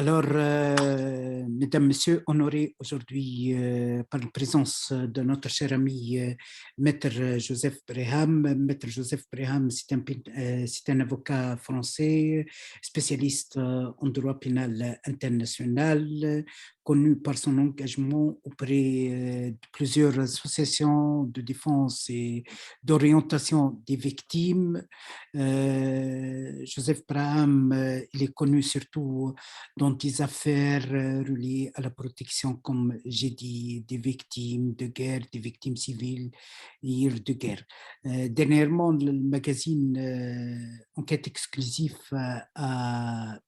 Alors, mesdames, messieurs, honorés aujourd'hui par la présence de notre cher ami Maître Joseph Breham. Maître Joseph Breham, c'est un avocat français, spécialiste en droit pénal international, connu par son engagement auprès de plusieurs associations de défense et d'orientation des victimes. Joseph Breham, il est connu surtout dans des affaires reliées à la protection, comme j'ai dit, des victimes de guerre, des victimes civiles et de guerre. Dernièrement, le magazine Enquête exclusive a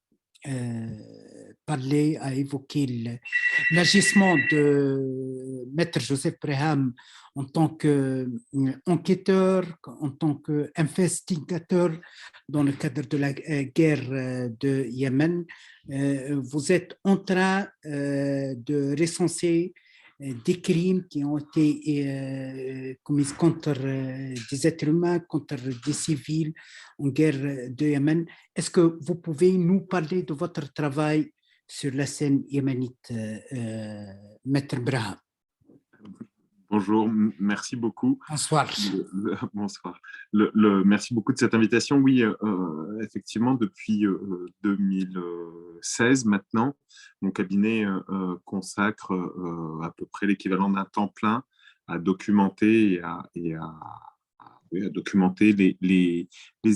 parlé, a évoqué l'agissement de Maître Joseph Breham en tant qu'enquêteur, en tant qu'investigateur dans le cadre de la guerre de Yémen. Vous êtes en train de recenser des crimes qui ont été commis contre des êtres humains, contre des civils en guerre de Yémen. Est-ce que vous pouvez nous parler de votre travail sur la scène yéménite, Maître Braham? Bonjour, merci beaucoup. Bonsoir. Bonsoir. Merci beaucoup de cette invitation. Oui, effectivement, depuis 2016 maintenant, mon cabinet consacre à peu près l'équivalent d'un temps plein à documenter à documenter les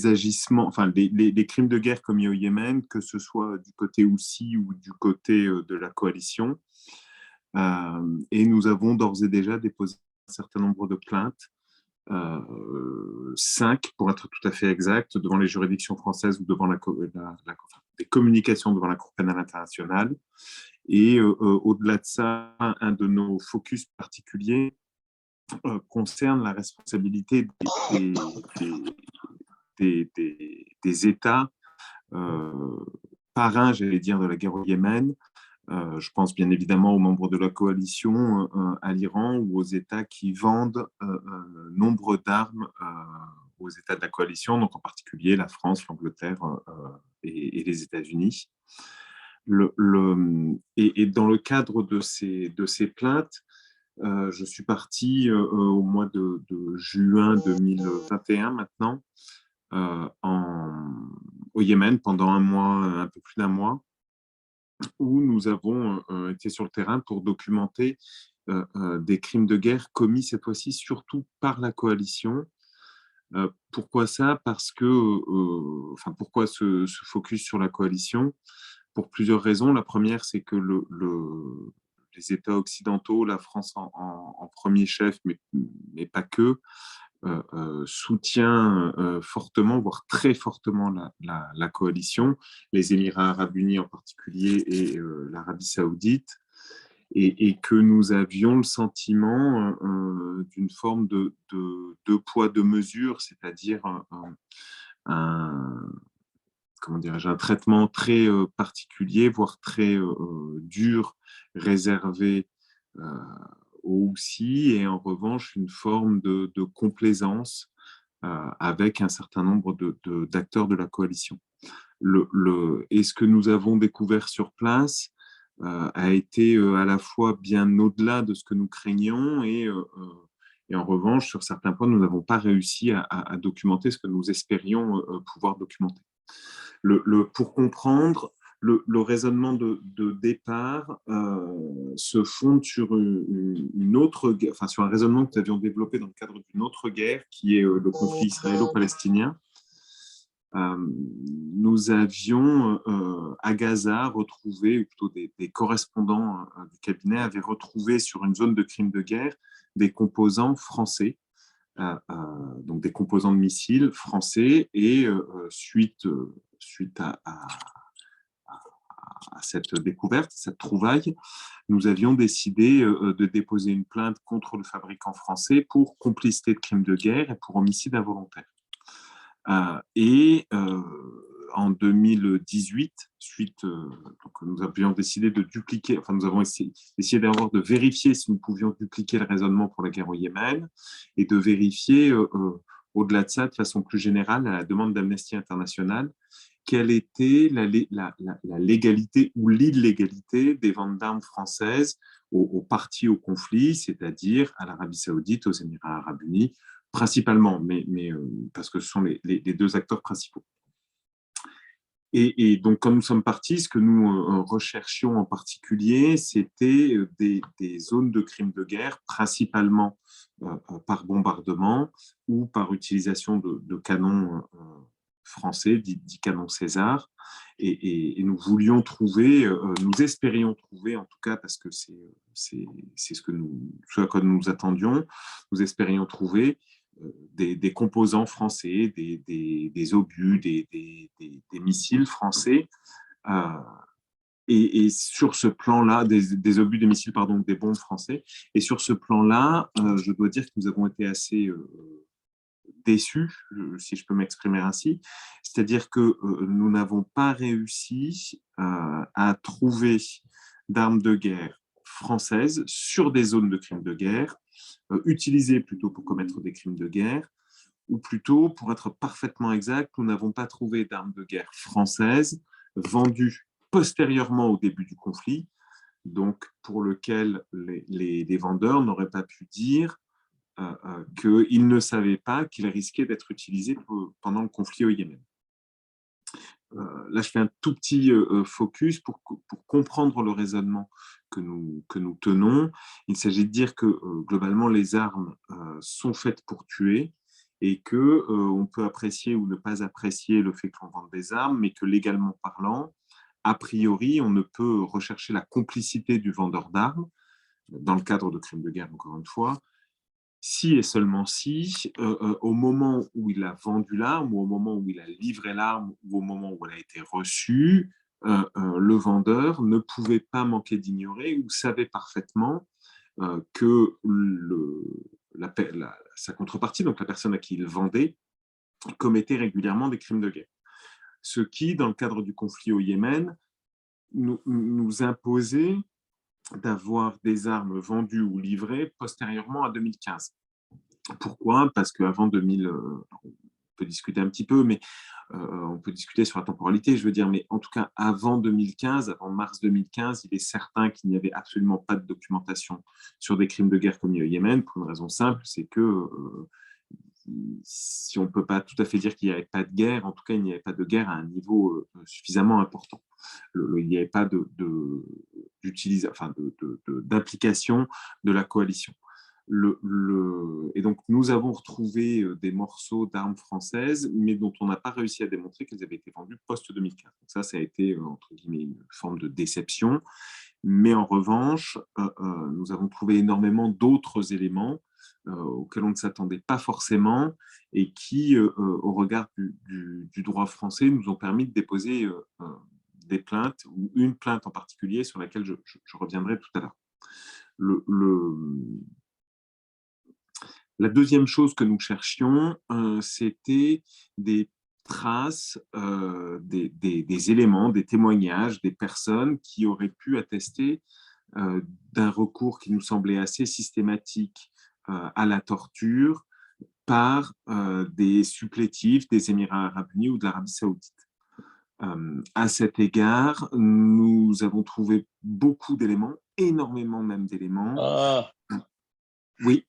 agissements, enfin les crimes de guerre commis au Yémen, que ce soit du côté Houthi ou du côté de la coalition. Et nous avons d'ores et déjà déposé un certain nombre de plaintes, 5 pour être tout à fait exact, devant les juridictions françaises ou devant des communications devant la Cour pénale internationale. Et au-delà de ça, un de nos focus particuliers concerne la responsabilité des États parrains, j'allais dire, de la guerre au Yémen. Je pense bien évidemment aux membres de la coalition, à l'Iran ou aux États qui vendent nombre d'armes aux États de la coalition, donc en particulier la France, l'Angleterre et les États-Unis. Et dans le cadre de ces plaintes, je suis parti au mois de juin 2021 maintenant, au Yémen pendant un mois, un peu plus d'un mois, où nous avons été sur le terrain pour documenter des crimes de guerre commis cette fois-ci surtout par la coalition. Pourquoi ça? Parce que, pourquoi ce focus sur la coalition? Pour plusieurs raisons. La première, c'est que les États occidentaux, la France en premier chef, mais pas que, soutient fortement, voire très fortement la coalition, les Émirats arabes unis en particulier et l'Arabie saoudite, et que nous avions le sentiment d'une forme de deux poids, deux mesures, c'est-à-dire comment dirais-je, un traitement très particulier, voire très dur, réservé aux Houthis, et en revanche une forme de complaisance avec un certain nombre d'acteurs de la coalition. Et ce que nous avons découvert sur place a été à la fois bien au-delà de ce que nous craignions, et en revanche, sur certains points, nous n'avons pas réussi à documenter ce que nous espérions pouvoir documenter. Pour comprendre, le raisonnement de départ se fonde sur sur un raisonnement que nous avions développé dans le cadre d'une autre guerre, qui est le conflit israélo-palestinien. Nous avions à Gaza retrouvé, ou plutôt des correspondants du cabinet avaient retrouvé sur une zone de crime de guerre des composants français, donc des composants de missiles français, et suite à cette découverte, cette trouvaille, nous avions décidé de déposer une plainte contre le fabricant français pour complicité de crimes de guerre et pour homicide involontaire. En 2018, donc nous avions décidé de dupliquer, nous avons essayé de vérifier si nous pouvions dupliquer le raisonnement pour la guerre au Yémen, et de vérifier, au-delà de ça, de façon plus générale, à la demande d'Amnesty International, quelle était la légalité ou l'illégalité des ventes d'armes françaises aux parties au conflit, c'est-à-dire à l'Arabie Saoudite, aux Émirats Arabes Unis, principalement, mais parce que ce sont les deux acteurs principaux. Et donc, quand nous sommes partis, ce que nous recherchions en particulier, c'était des zones de crimes de guerre, principalement par bombardement ou par utilisation de canons français, dits canons César. Et nous voulions trouver, nous espérions trouver, en tout cas, parce que c'est ce à quoi nous attendions, nous espérions trouver des composants français, des obus, des missiles français. Euh, et sur ce plan-là, des obus, des missiles, pardon, des bombes français. Et sur ce plan-là, je dois dire que nous avons été assez déçus, si je peux m'exprimer ainsi. C'est-à-dire que nous n'avons pas réussi à trouver d'armes de guerre françaises sur des zones de crimes de guerre, utilisées plutôt pour commettre des crimes de guerre, ou plutôt, pour être parfaitement exact, nous n'avons pas trouvé d'armes de guerre françaises vendues postérieurement au début du conflit, donc pour lequel les vendeurs n'auraient pas pu dire qu'ils ne savaient pas qu'ils risquaient d'être utilisés pendant le conflit au Yémen. Là, je fais un tout petit focus pour comprendre le raisonnement que nous tenons. Il s'agit de dire que globalement, les armes sont faites pour tuer et qu'on peut apprécier ou ne pas apprécier le fait que l'on vende des armes, mais que légalement parlant, a priori, on ne peut rechercher la complicité du vendeur d'armes, dans le cadre de crimes de guerre, encore une fois, si et seulement si, au moment où il a vendu l'arme, ou au moment où il a livré l'arme, ou au moment où elle a été reçue, le vendeur ne pouvait pas manquer d'ignorer ou savait parfaitement que sa contrepartie, donc la personne à qui il vendait, commettait régulièrement des crimes de guerre. Ce qui, dans le cadre du conflit au Yémen, nous imposait d'avoir des armes vendues ou livrées postérieurement à 2015. Pourquoi? Parce qu'avant 2000, on peut discuter un petit peu, mais on peut discuter sur la temporalité, je veux dire, mais en tout cas, avant 2015, avant mars 2015, il est certain qu'il n'y avait absolument pas de documentation sur des crimes de guerre commis au Yémen, pour une raison simple, c'est que si on ne peut pas tout à fait dire qu'il n'y avait pas de guerre, en tout cas, il n'y avait pas de guerre à un niveau suffisamment important. Il n'y avait pas d'implication de la coalition. Et donc, nous avons retrouvé des morceaux d'armes françaises, mais dont on n'a pas réussi à démontrer qu'elles avaient été vendues post-2015. Donc ça a été, entre guillemets, une forme de déception. Mais en revanche, nous avons trouvé énormément d'autres éléments auxquels on ne s'attendait pas forcément et qui, au regard du droit français, nous ont permis de déposer des plaintes, ou une plainte en particulier sur laquelle je reviendrai tout à l'heure. La deuxième chose que nous cherchions, c'était des traces, des éléments, des témoignages, des personnes qui auraient pu attester d'un recours qui nous semblait assez systématique à la torture par des supplétifs des Émirats arabes unis ou de l'Arabie saoudite. À cet égard, nous avons trouvé beaucoup d'éléments, énormément même d'éléments. Oui.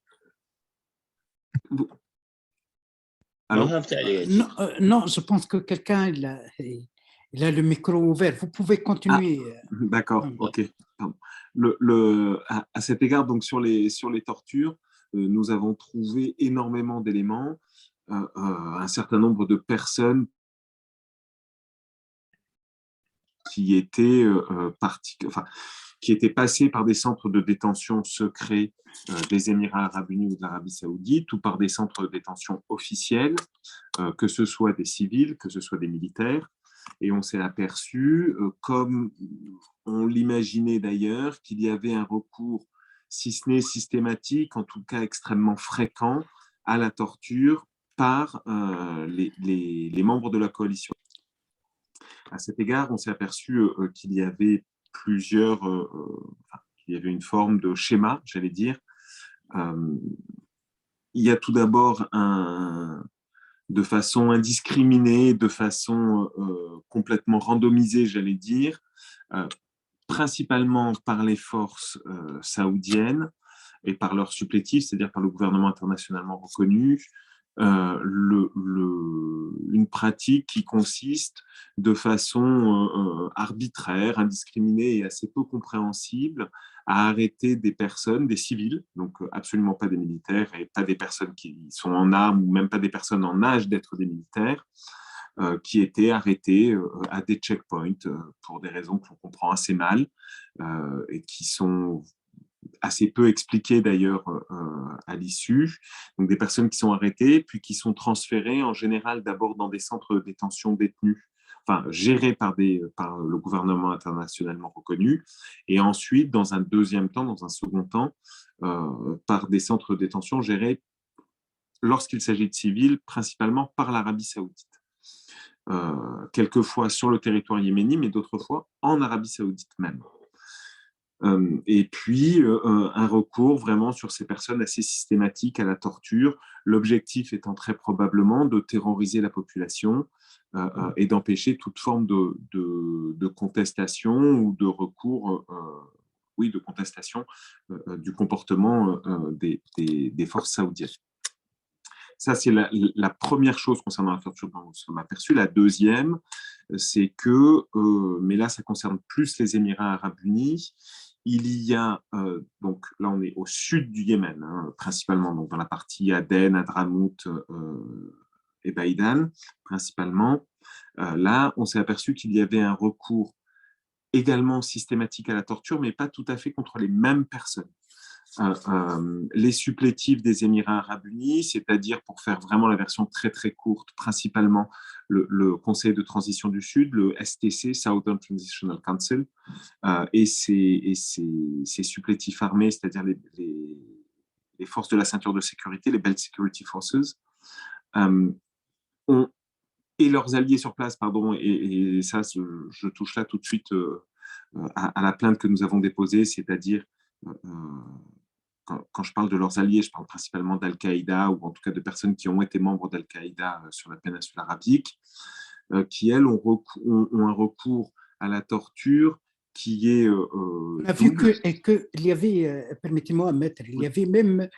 Non, je pense que quelqu'un il a le micro ouvert. Vous pouvez continuer. D'accord, ok. À cet égard, donc sur les tortures, nous avons trouvé énormément d'éléments, un certain nombre de personnes qui étaient qui étaient passées par des centres de détention secrets des Émirats arabes unis ou de l'Arabie saoudite, ou par des centres de détention officiels, que ce soit des civils, que ce soit des militaires. Et on s'est aperçu, comme on l'imaginait d'ailleurs, qu'il y avait un recours, si ce n'est systématique, en tout cas extrêmement fréquent, à la torture par les membres de la coalition. À cet égard, on s'est aperçu qu'il y avait qu'il y avait une forme de schéma, j'allais dire. Il y a tout d'abord de façon indiscriminée, de façon complètement randomisée, j'allais dire, principalement par les forces saoudiennes et par leurs supplétifs, c'est-à-dire par le gouvernement internationalement reconnu, une pratique qui consiste de façon arbitraire, indiscriminée et assez peu compréhensible à arrêter des personnes, des civils, donc absolument pas des militaires et pas des personnes qui sont en armes ou même pas des personnes en âge d'être des militaires, qui étaient arrêtés à des checkpoints pour des raisons qu'on comprend assez mal et qui sont assez peu expliquées d'ailleurs à l'issue. Donc des personnes qui sont arrêtées, puis qui sont transférées en général d'abord dans des centres de détention détenus, enfin gérés par le gouvernement internationalement reconnu, et ensuite dans un deuxième temps, dans un second temps, par des centres de détention gérés lorsqu'il s'agit de civils, principalement par l'Arabie saoudite. Quelquefois sur le territoire yéméni, mais d'autres fois en Arabie saoudite même. Et puis, un recours vraiment sur ces personnes assez systématique à la torture, l'objectif étant très probablement de terroriser la population et d'empêcher toute forme de contestation ou de recours, oui, de contestation du comportement des forces saoudiennes. Ça, c'est la première chose concernant la torture dont nous sommes aperçus. La deuxième, c'est que, mais là, ça concerne plus les Émirats arabes unis, il y a, donc là, on est au sud du Yémen, hein, principalement donc dans la partie Aden, Hadramout et Baïdan, principalement. Là, on s'est aperçu qu'il y avait un recours également systématique à la torture, mais pas tout à fait contre les mêmes personnes. Les supplétifs des Émirats arabes unis, c'est-à-dire, pour faire vraiment la version très très courte, principalement le Conseil de transition du Sud, le STC, Southern Transitional Council, et ses supplétifs armés, c'est-à-dire les forces de la ceinture de sécurité, les Belt Security Forces, ont, et leurs alliés sur place, pardon, et ça, je touche là tout de suite à la plainte que nous avons déposée, c'est-à-dire quand je parle de leurs alliés, je parle principalement d'Al-Qaïda ou en tout cas de personnes qui ont été membres d'Al-Qaïda sur la péninsule arabique, qui, elles, ont un recours à la torture qui est On a vu qu'il y avait, permettez-moi, maître, il y avait même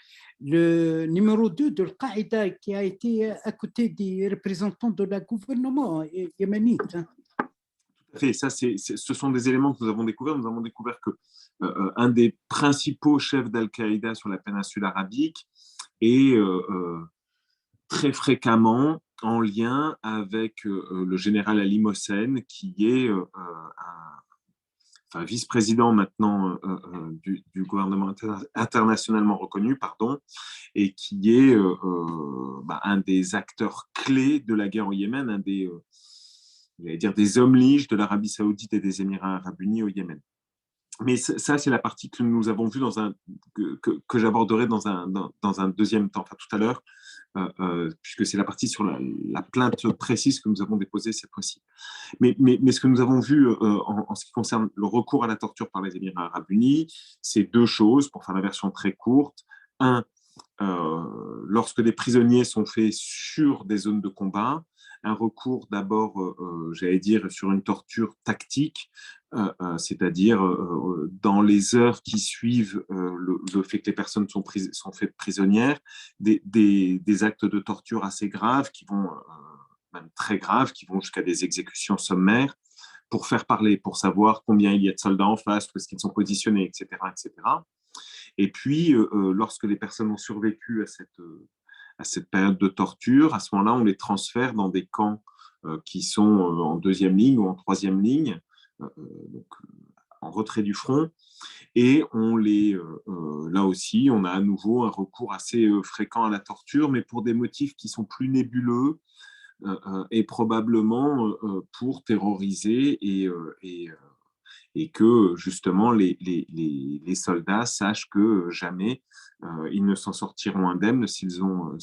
le numéro 2 de Al-Qaïda qui a été à côté des représentants de la gouvernement yéménite. Hein. Ça, ce sont des éléments que nous avons découverts. Nous avons découvert que un des principaux chefs d'Al-Qaïda sur la péninsule arabique est très fréquemment en lien avec le général Ali Mohsen, qui est vice-président maintenant du gouvernement internationalement reconnu, pardon, et qui est un des acteurs clés de la guerre au Yémen, un des des hommes liges de l'Arabie saoudite et des Émirats arabes unis au Yémen. Mais ça, c'est la partie que nous avons vue que j'aborderai dans un deuxième temps, enfin tout à l'heure, puisque c'est la partie sur la plainte précise que nous avons déposée cette fois-ci. Mais ce que nous avons vu en ce qui concerne le recours à la torture par les Émirats arabes unis, c'est deux choses, pour faire la version très courte. Un, lorsque des prisonniers sont faits sur des zones de combat, un recours d'abord, j'allais dire, sur une torture tactique, c'est-à-dire dans les heures qui suivent le fait que les personnes sont faites prisonnières, des actes de torture assez graves, qui vont, même très graves, qui vont jusqu'à des exécutions sommaires, pour faire parler, pour savoir combien il y a de soldats en face, où est-ce qu'ils sont positionnés, etc., etc. Et puis, lorsque les personnes ont survécu à cette période de torture, à ce moment-là, on les transfère dans des camps qui sont en deuxième ligne ou en troisième ligne, donc en retrait du front. Et là aussi, on a à nouveau un recours assez fréquent à la torture, mais pour des motifs qui sont plus nébuleux et probablement pour terroriser et que justement les soldats sachent que jamais ils ne s'en sortiront indemnes s'ils sont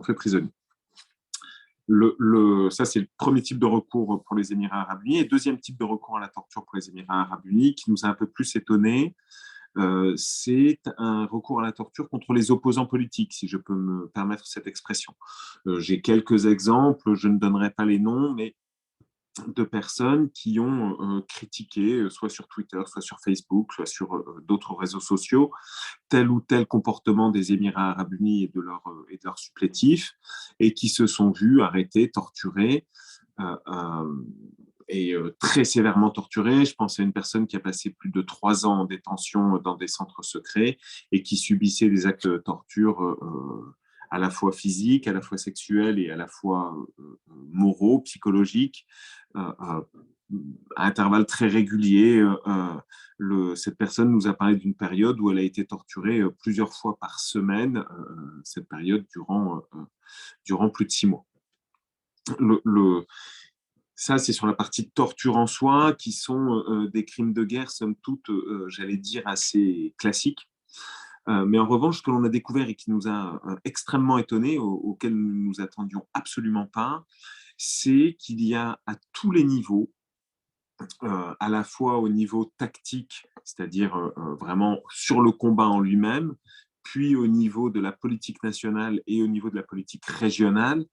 faits prisonniers. Ça, c'est le premier type de recours pour les Émirats arabes unis. Et deuxième type de recours à la torture pour les Émirats arabes unis, qui nous a un peu plus étonnés, c'est un recours à la torture contre les opposants politiques, si je peux me permettre cette expression. J'ai quelques exemples, je ne donnerai pas les noms, mais de personnes qui ont critiqué, soit sur Twitter, soit sur Facebook, soit sur d'autres réseaux sociaux, tel ou tel comportement des Émirats arabes unis et de leurs supplétifs, et qui se sont vus arrêtés, torturés, et très sévèrement torturés. Je pense à une personne qui a passé plus de 3 ans en détention dans des centres secrets et qui subissait des actes de torture à la fois physiques, à la fois sexuels et à la fois moraux, psychologiques, à intervalles très réguliers. Cette personne nous a parlé d'une période où elle a été torturée plusieurs fois par semaine, cette période durant plus de 6 mois. Ça, c'est sur la partie torture en soi, qui sont des crimes de guerre, somme toute, j'allais dire, assez classiques. Mais en revanche, ce que l'on a découvert et qui nous a extrêmement étonnés, auquel nous ne nous attendions absolument pas, c'est qu'il y a à tous les niveaux, à la fois au niveau tactique, c'est-à-dire vraiment sur le combat en lui-même, puis au niveau de la politique nationale et au niveau de la politique régionale,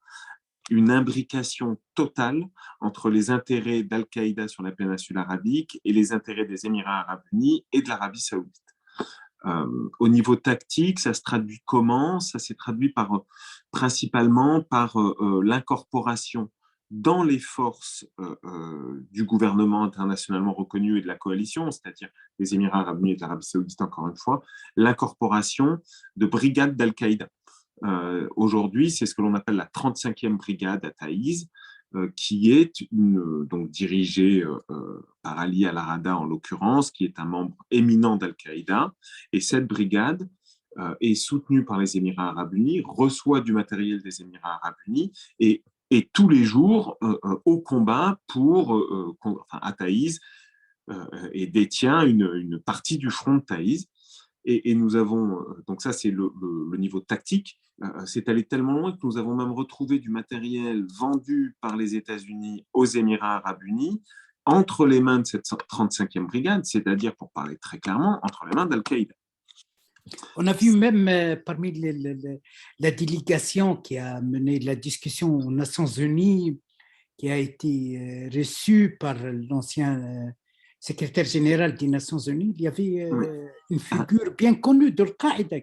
une imbrication totale entre les intérêts d'Al-Qaïda sur la péninsule arabique et les intérêts des Émirats arabes unis et de l'Arabie saoudite. Au niveau tactique, ça se traduit comment? Ça s'est traduit principalement par l'incorporation dans les forces du gouvernement internationalement reconnu et de la coalition, c'est-à-dire les Émirats arabes unis et de l'Arabie saoudite, encore une fois, l'incorporation de brigades d'Al-Qaïda. Aujourd'hui, c'est ce que l'on appelle la 35e brigade à Taïz, qui est donc dirigée par Ali al-Arada en l'occurrence, qui est un membre éminent d'Al-Qaïda. Et cette brigade est soutenue par les Émirats arabes unis, reçoit du matériel des Émirats arabes unis et tous les jours au combat à Taïz et détient une partie du front de Taïz. Et nous avons, donc ça c'est le niveau tactique, c'est allé tellement loin que nous avons même retrouvé du matériel vendu par les États-Unis aux Émirats arabes unis entre les mains de cette 35e brigade, c'est-à-dire, pour parler très clairement, entre les mains d'Al-Qaïda. On a vu même parmi la délégation qui a mené la discussion aux Nations Unies, qui a été reçue par l'ancien secrétaire général des Nations Unies, il y avait une figure bien connue d'Al-Qaïda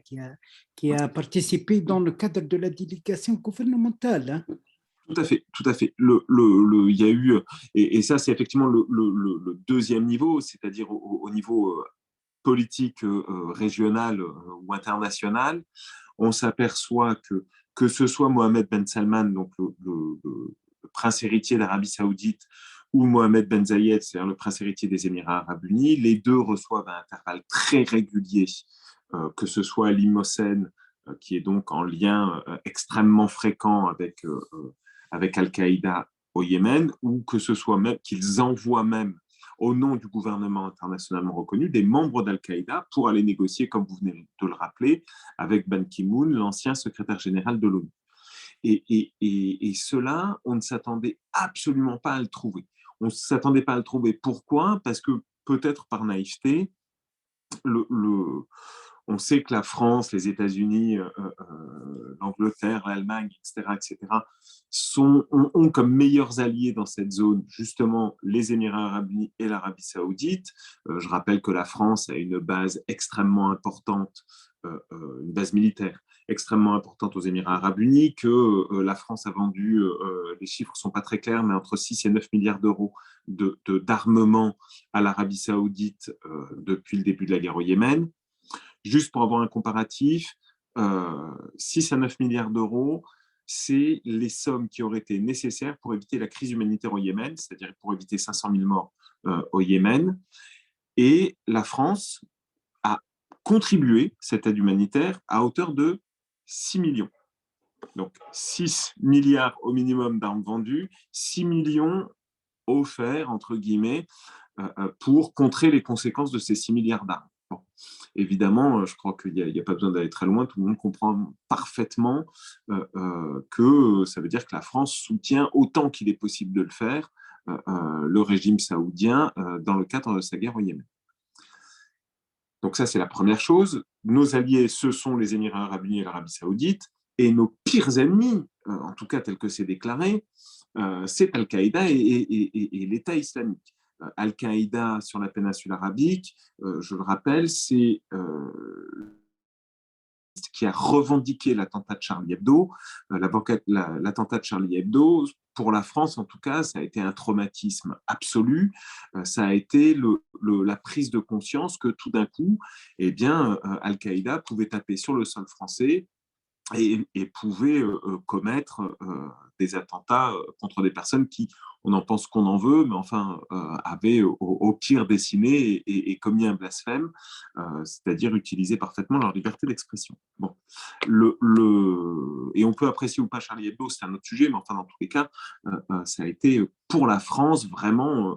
qui a participé dans le cadre de la délégation gouvernementale. Hein. Tout à fait, tout à fait. Il y a eu, et ça c'est effectivement le deuxième niveau, c'est-à-dire au niveau politique régionale ou internationale, on s'aperçoit que ce soit Mohamed Ben Salman, donc le prince héritier d'Arabie Saoudite, ou Mohamed Ben Zayed, c'est-à-dire le prince héritier des Émirats arabes unis, les deux reçoivent à intervalles très réguliers, que ce soit Ali Mohsen, qui est donc en lien extrêmement fréquent avec Al-Qaïda au Yémen, ou que ce soit même qu'ils envoient même au nom du gouvernement internationalement reconnu, des membres d'Al-Qaïda pour aller négocier, comme vous venez de le rappeler, avec Ban Ki-moon, l'ancien secrétaire général de l'ONU. Et cela, on ne s'attendait absolument pas à le trouver. On ne s'attendait pas à le trouver. Pourquoi? Parce que, peut-être par naïveté, on sait que la France, les États-Unis, l'Angleterre, l'Allemagne, etc., ont comme meilleurs alliés dans cette zone justement les Émirats arabes unis et l'Arabie saoudite. Je rappelle que la France a une base extrêmement importante, une base militaire extrêmement importante aux Émirats arabes unis, que la France a vendu, les chiffres ne sont pas très clairs, mais entre 6 et 9 milliards d'euros d'armement à l'Arabie saoudite depuis le début de la guerre au Yémen. Juste pour avoir un comparatif, 6 à 9 milliards d'euros, c'est les sommes qui auraient été nécessaires pour éviter la crise humanitaire au Yémen, c'est-à-dire pour éviter 500 000 morts au Yémen. Et la France a contribué cette aide humanitaire à hauteur de 6 millions. Donc 6 milliards au minimum d'armes vendues, 6 millions offerts, entre guillemets, pour contrer les conséquences de ces 6 milliards d'armes. Bon. Évidemment, je crois qu'il n'y a pas besoin d'aller très loin, tout le monde comprend parfaitement que ça veut dire que la France soutient autant qu'il est possible de le faire le régime saoudien dans le cadre de sa guerre au Yémen. Donc ça, c'est la première chose. Nos alliés, ce sont les Émirats arabes unis et l'Arabie saoudite, et nos pires ennemis, en tout cas tel que c'est déclaré, c'est Al-Qaïda et l'État islamique. Al-Qaïda sur la péninsule arabique, je le rappelle, c'est qui a revendiqué l'attentat de Charlie Hebdo. L'attentat de Charlie Hebdo, pour la France en tout cas, ça a été un traumatisme absolu. Ça a été la prise de conscience que tout d'un coup, eh bien, Al-Qaïda pouvait taper sur le sol français et pouvait commettre des attentats contre des personnes qui, on en pense qu'on en veut, mais enfin, avaient au pire dessiné et commis un blasphème, c'est-à-dire utilisé parfaitement leur liberté d'expression. Bon. Et on peut apprécier ou pas Charlie Hebdo, c'est un autre sujet, mais enfin, dans tous les cas, ça a été pour la France vraiment...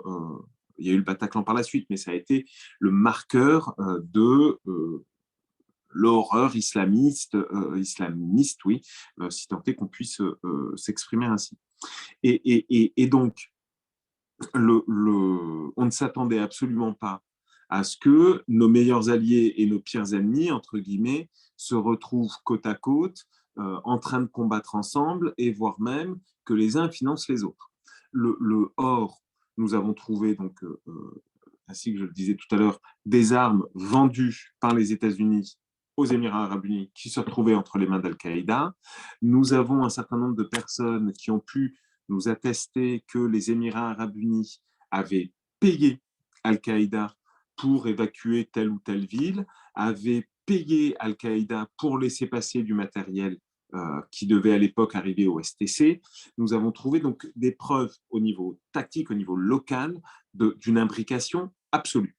il y a eu le Bataclan par la suite, mais ça a été le marqueur de l'horreur islamiste, oui, si tant est qu'on puisse s'exprimer ainsi. Et donc, on ne s'attendait absolument pas à ce que nos meilleurs alliés et nos pires ennemis, entre guillemets, se retrouvent côte à côte, en train de combattre ensemble, et voire même que les uns financent les autres. Or, nous avons trouvé, donc, ainsi que je le disais tout à l'heure, des armes vendues par les États-Unis aux Émirats arabes unis qui se retrouvaient entre les mains d'Al-Qaïda. Nous avons un certain nombre de personnes qui ont pu nous attester que les Émirats arabes unis avaient payé Al-Qaïda pour évacuer telle ou telle ville, avaient payé Al-Qaïda pour laisser passer du matériel qui devait à l'époque arriver au STC. Nous avons trouvé donc des preuves au niveau tactique, au niveau local, d'une imbrication absolue.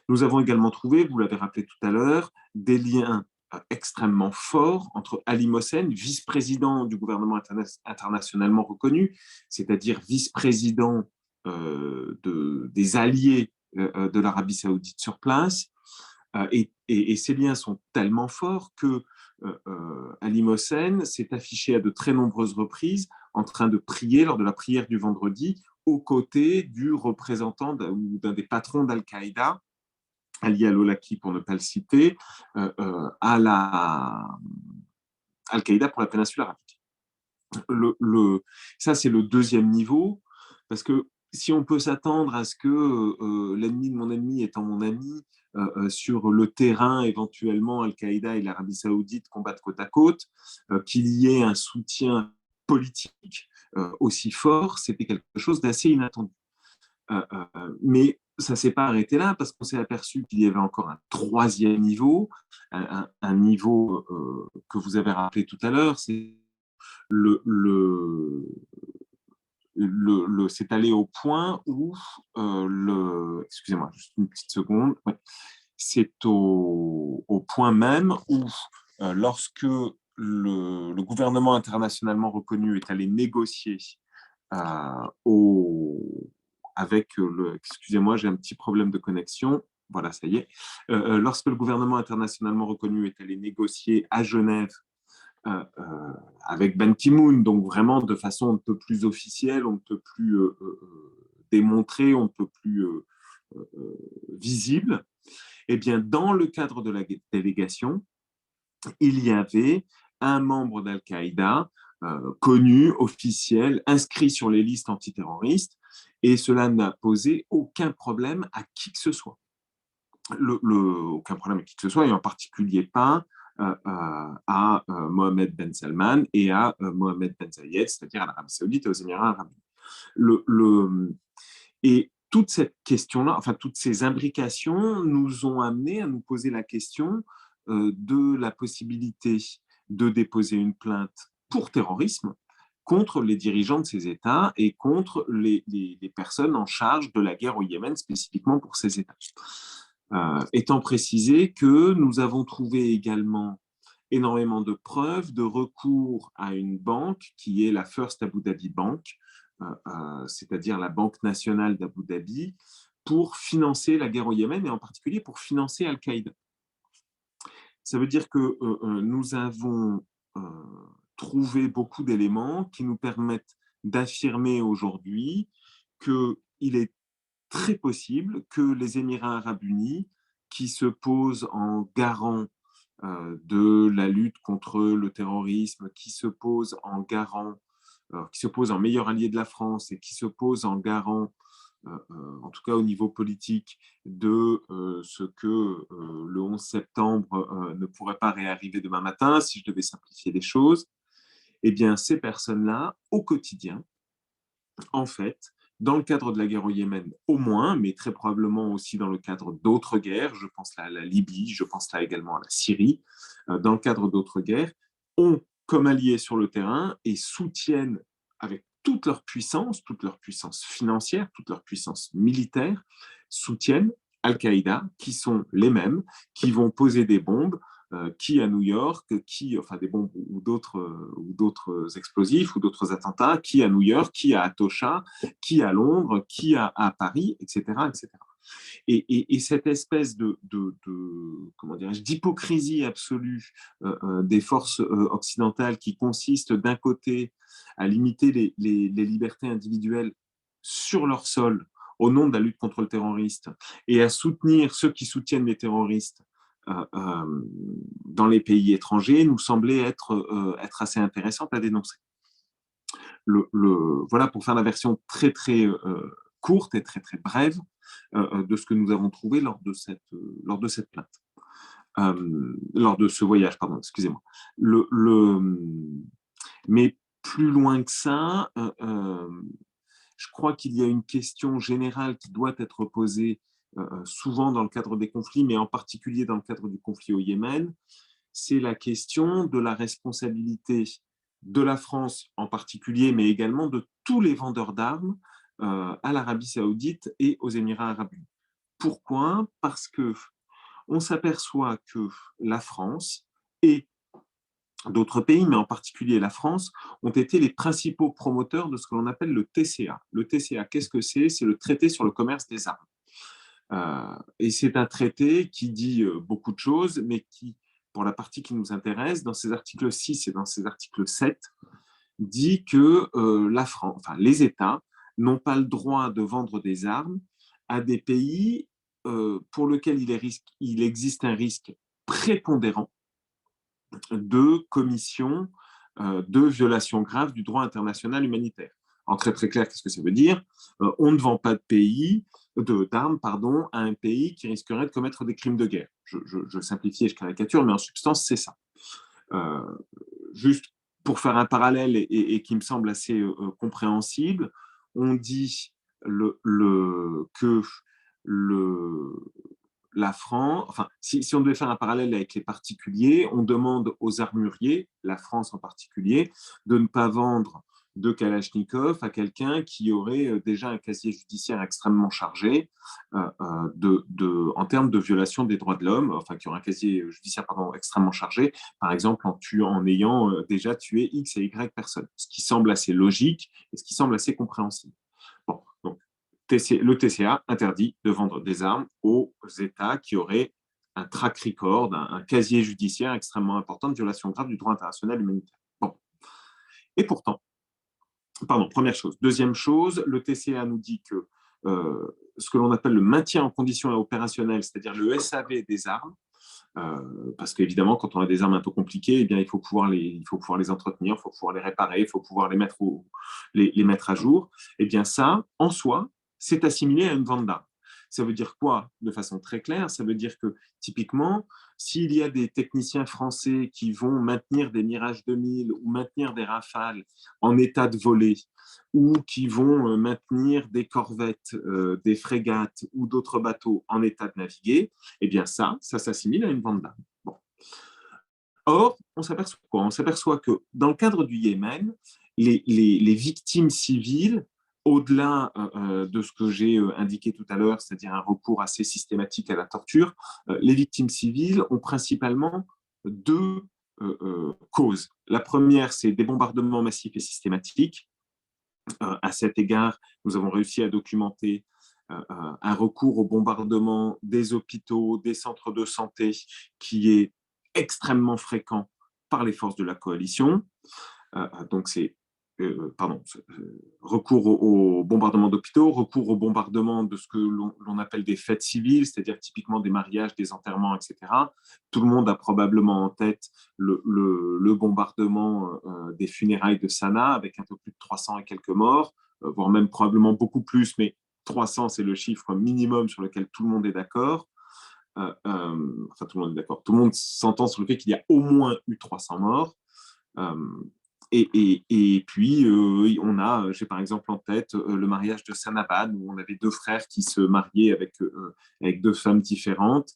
Nous avons également trouvé, vous l'avez rappelé tout à l'heure, des liens extrêmement forts entre Ali Mohsen, vice-président du gouvernement internationalement reconnu, c'est-à-dire vice-président des alliés de l'Arabie saoudite sur place. Et ces liens sont tellement forts que Ali Mohsen s'est affiché à de très nombreuses reprises en train de prier lors de la prière du vendredi aux côtés du représentant ou d'un des patrons d'Al-Qaïda, Ali al-Awlaki pour ne pas le citer, à Al-Qaïda pour la péninsule arabique. Ça, c'est le deuxième niveau, parce que si on peut s'attendre à ce que l'ennemi de mon ennemi étant mon ami, sur le terrain, éventuellement, Al-Qaïda et l'Arabie saoudite combattent côte à côte, qu'il y ait un soutien politique aussi fort, c'était quelque chose d'assez inattendu. Mais ça ne s'est pas arrêté là parce qu'on s'est aperçu qu'il y avait encore un troisième niveau, un niveau que vous avez rappelé tout à l'heure, c'est c'est allé au point où excusez-moi, juste une petite seconde. Ouais. C'est au point même où, lorsque le gouvernement internationalement reconnu est allé négocier avec excusez-moi, j'ai un petit problème de connexion. Voilà, ça y est. Lorsque le gouvernement internationalement reconnu est allé négocier à Genève avec Ban Ki-moon, donc vraiment de façon un peu plus officielle, on ne peut plus démontrer, on ne peut plus visible, eh bien, dans le cadre de la délégation, il y avait un membre d'Al-Qaïda connu, officiel, inscrit sur les listes antiterroristes, et cela n'a posé aucun problème à qui que ce soit. Aucun problème à qui que ce soit, et en particulier pas à Mohamed Ben Salman et à Mohamed Ben Zayed, c'est-à-dire à l'Arabie saoudite et aux Émirats arabes. Et toute cette question-là, enfin toutes ces imbrications nous ont amené à nous poser la question de la possibilité de déposer une plainte pour terrorisme contre les dirigeants de ces États et contre les personnes en charge de la guerre au Yémen, spécifiquement pour ces États. Étant précisé que nous avons trouvé également énormément de preuves de recours à une banque qui est la First Abu Dhabi Bank, c'est-à-dire la Banque nationale d'Abu Dhabi, pour financer la guerre au Yémen et en particulier pour financer Al-Qaïda. Ça veut dire que nous avons trouvé beaucoup d'éléments qui nous permettent d'affirmer aujourd'hui qu'il est très possible que les Émirats arabes unis qui se pose en garant de la lutte contre le terrorisme, qui se pose en garant, qui se pose en meilleur allié de la France et qui se pose en garant, en tout cas au niveau politique, de ce que le 11 septembre ne pourrait pas réarriver demain matin, si je devais simplifier les choses, eh bien, ces personnes-là, au quotidien, en fait, dans le cadre de la guerre au Yémen, au moins, mais très probablement aussi dans le cadre d'autres guerres, je pense là à la Libye, je pense là également à la Syrie, dans le cadre d'autres guerres, ont comme alliés sur le terrain et soutiennent avec toute leur puissance financière, toute leur puissance militaire, soutiennent Al-Qaïda, qui sont les mêmes, qui vont poser des bombes, qui à New York, qui, enfin des bombes ou d'autres explosifs ou d'autres attentats, qui à New York, qui à Atosha, qui à Londres, qui à Paris, etc., etc. Et cette espèce comment dirais-je, d'hypocrisie absolue des forces occidentales qui consiste d'un côté à limiter les libertés individuelles sur leur sol au nom de la lutte contre le terroriste et à soutenir ceux qui soutiennent les terroristes dans les pays étrangers nous semblait être assez intéressante à dénoncer. Voilà pour faire la version très très courte et très très brève de ce que nous avons trouvé lors de cette plainte. Lors de ce voyage, pardon, excusez-moi. Mais plus loin que ça, je crois qu'il y a une question générale qui doit être posée souvent dans le cadre des conflits, mais en particulier dans le cadre du conflit au Yémen, c'est la question de la responsabilité de la France en particulier, mais également de tous les vendeurs d'armes à l'Arabie saoudite et aux Émirats arabes unis. Pourquoi ? Parce que on s'aperçoit que la France et d'autres pays, mais en particulier la France, ont été les principaux promoteurs de ce que l'on appelle le TCA. Le TCA, qu'est-ce que c'est ? C'est le traité sur le commerce des armes. Et c'est un traité qui dit beaucoup de choses, mais qui, pour la partie qui nous intéresse, dans ses articles 6 et dans ses articles 7, dit que la France, enfin, les États n'ont pas le droit de vendre des armes à des pays pour lesquels il existe un risque prépondérant de commission de violation grave du droit international humanitaire. En très très clair, qu'est-ce que ça veut dire ? On ne vend pas d'armes à un pays qui risquerait de commettre des crimes de guerre. Je simplifie et je caricature, mais en substance, c'est ça. Euh, Juste pour faire un parallèle et qui me semble assez compréhensible, on dit que la France, enfin, si on devait faire un parallèle avec les particuliers, on demande aux armuriers, la France en particulier, de ne pas vendre de Kalachnikov à quelqu'un qui aurait déjà un casier judiciaire extrêmement chargé en termes de violation des droits de l'homme, enfin qui aurait un casier judiciaire extrêmement chargé, par exemple en ayant déjà tué X et Y personnes, ce qui semble assez logique et ce qui semble assez compréhensible. Bon, donc le TCA interdit de vendre des armes aux États qui auraient un track record, un casier judiciaire extrêmement important de violation grave du droit international humanitaire. Bon. Et pourtant, première chose. Deuxième chose, le TCA nous dit que ce que l'on appelle le maintien en condition opérationnelle, c'est-à-dire le SAV des armes, parce qu'évidemment, quand on a des armes un peu compliquées, eh bien, il faut pouvoir les entretenir, il faut pouvoir les réparer, il faut pouvoir les mettre à jour. Eh bien, ça, en soi, c'est assimilé à une vente d'armes. Ça veut dire quoi ? De façon très claire, ça veut dire que, typiquement, s'il y a des techniciens français qui vont maintenir des Mirage 2000 ou maintenir des Rafales en état de voler, ou qui vont maintenir des corvettes, des frégates ou d'autres bateaux en état de naviguer, eh bien ça s'assimile à une vente d'armes. Bon. Or, on s'aperçoit quoi ? On s'aperçoit que dans le cadre du Yémen, les victimes civiles, au-delà de ce que j'ai indiqué tout à l'heure, c'est-à-dire un recours assez systématique à la torture, les victimes civiles ont principalement deux causes. La première, c'est des bombardements massifs et systématiques. À cet égard, nous avons réussi à documenter un recours au bombardement des hôpitaux, des centres de santé qui est extrêmement fréquent par les forces de la coalition. Donc, c'est recours au bombardement d'hôpitaux, recours au bombardement de ce que l'on appelle des fêtes civiles, c'est-à-dire typiquement des mariages, des enterrements, etc. Tout le monde a probablement en tête le bombardement des funérailles de Sanaa, avec un peu plus de 300 et quelques morts, voire même probablement beaucoup plus, mais 300, c'est le chiffre minimum sur lequel tout le monde est d'accord. Enfin, tout le monde est d'accord. Tout le monde s'entend sur le fait qu'il y a au moins eu 300 morts. Euh, et puis, j'ai par exemple en tête le mariage de Sanabad, où on avait deux frères qui se mariaient avec deux femmes différentes,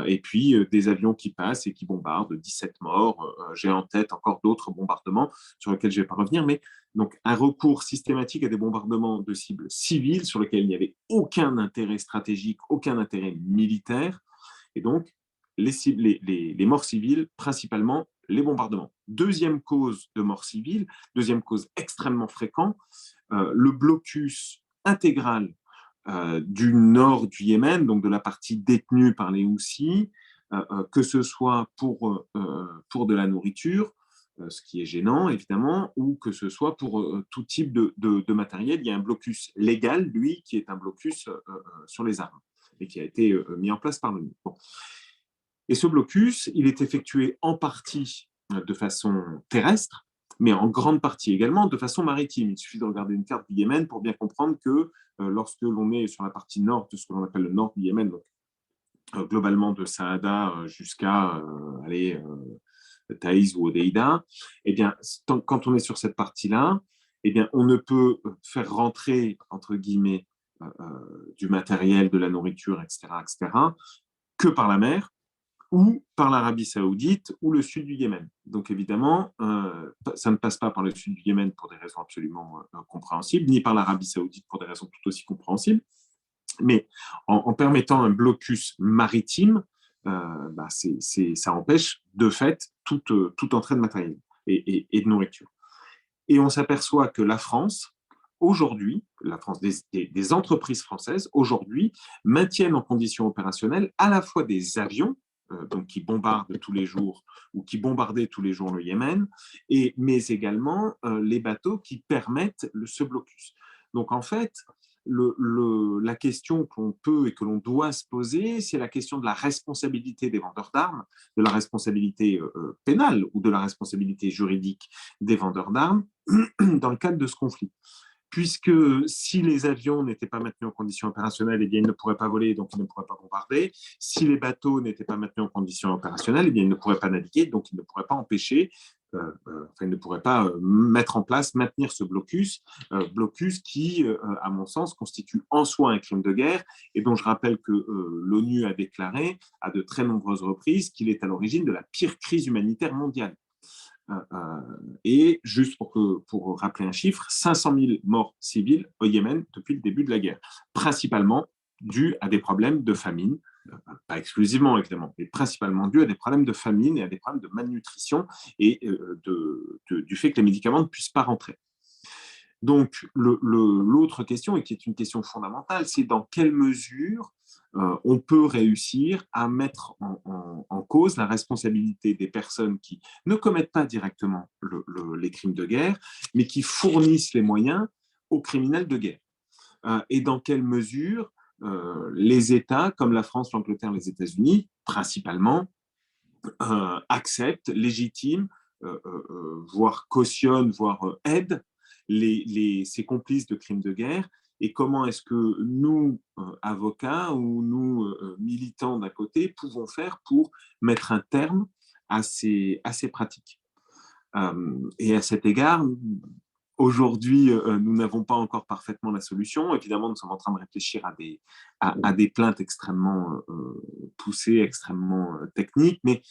et puis des avions qui passent et qui bombardent, 17 morts. J'ai en tête encore d'autres bombardements sur lesquels je ne vais pas revenir, mais donc un recours systématique à des bombardements de cibles civiles sur lesquels il n'y avait aucun intérêt stratégique, aucun intérêt militaire, et donc les morts civiles, principalement les bombardements. Deuxième cause de mort civile, deuxième cause extrêmement fréquente, le blocus intégral du nord du Yémen, donc de la partie détenue par les Houthis, que ce soit pour de la nourriture, ce qui est gênant évidemment, ou que ce soit pour tout type de matériel. Il y a un blocus légal, lui, qui est un blocus sur les armes et qui a été mis en place par l'ONU. Bon. Et ce blocus, il est effectué en partie de façon terrestre, mais en grande partie également de façon maritime. Il suffit de regarder une carte du Yémen pour bien comprendre que lorsque l'on est sur la partie nord de ce que l'on appelle le nord du Yémen, donc globalement de Saada jusqu'à Taïz ou Odeida, eh bien, quand on est sur cette partie-là, eh bien, on ne peut faire rentrer, entre guillemets, du matériel, de la nourriture, etc., que par la mer, ou par l'Arabie saoudite ou le sud du Yémen. Donc évidemment, ça ne passe pas par le sud du Yémen pour des raisons absolument compréhensibles, ni par l'Arabie saoudite pour des raisons tout aussi compréhensibles, mais en permettant un blocus maritime, ça empêche de fait toute entrée de matériel et de nourriture. Et on s'aperçoit que la France, aujourd'hui, des entreprises françaises, aujourd'hui, maintiennent en condition opérationnelle à la fois des avions, donc qui bombardent tous les jours ou qui bombardaient tous les jours le Yémen, mais également les bateaux qui permettent ce blocus. Donc en fait, la question qu'on peut et que l'on doit se poser, c'est la question de la responsabilité des vendeurs d'armes, de la responsabilité pénale ou de la responsabilité juridique des vendeurs d'armes dans le cadre de ce conflit. Puisque si les avions n'étaient pas maintenus en conditions opérationnelles, eh bien, ils ne pourraient pas voler, donc ils ne pourraient pas bombarder. Si les bateaux n'étaient pas maintenus en conditions opérationnelles, eh bien, ils ne pourraient pas naviguer, donc ils ne pourraient pas empêcher, ils ne pourraient pas mettre en place, maintenir ce blocus qui, à mon sens, constitue en soi un crime de guerre et dont je rappelle que l'ONU a déclaré à de très nombreuses reprises qu'il est à l'origine de la pire crise humanitaire mondiale. Et juste pour rappeler un chiffre, 500 000 morts civiles au Yémen depuis le début de la guerre, principalement dus à des problèmes de famine, pas exclusivement évidemment, mais principalement dus à des problèmes de famine et à des problèmes de malnutrition et du fait que les médicaments ne puissent pas rentrer. Donc, l'autre question, et qui est une question fondamentale, c'est dans quelle mesure on peut réussir à mettre en cause la responsabilité des personnes qui ne commettent pas directement les crimes de guerre, mais qui fournissent les moyens aux criminels de guerre. Et dans quelle mesure les États, comme la France, l'Angleterre, les États-Unis, principalement, acceptent, légitiment, voire cautionnent, voire aident ces complices de crimes de guerre, et comment est-ce que nous, avocats ou nous, militants d'un côté, pouvons faire pour mettre un terme à ces pratiques. Et à cet égard, aujourd'hui, nous n'avons pas encore parfaitement la solution. Évidemment, nous sommes en train de réfléchir à des plaintes extrêmement poussées, extrêmement techniques, mais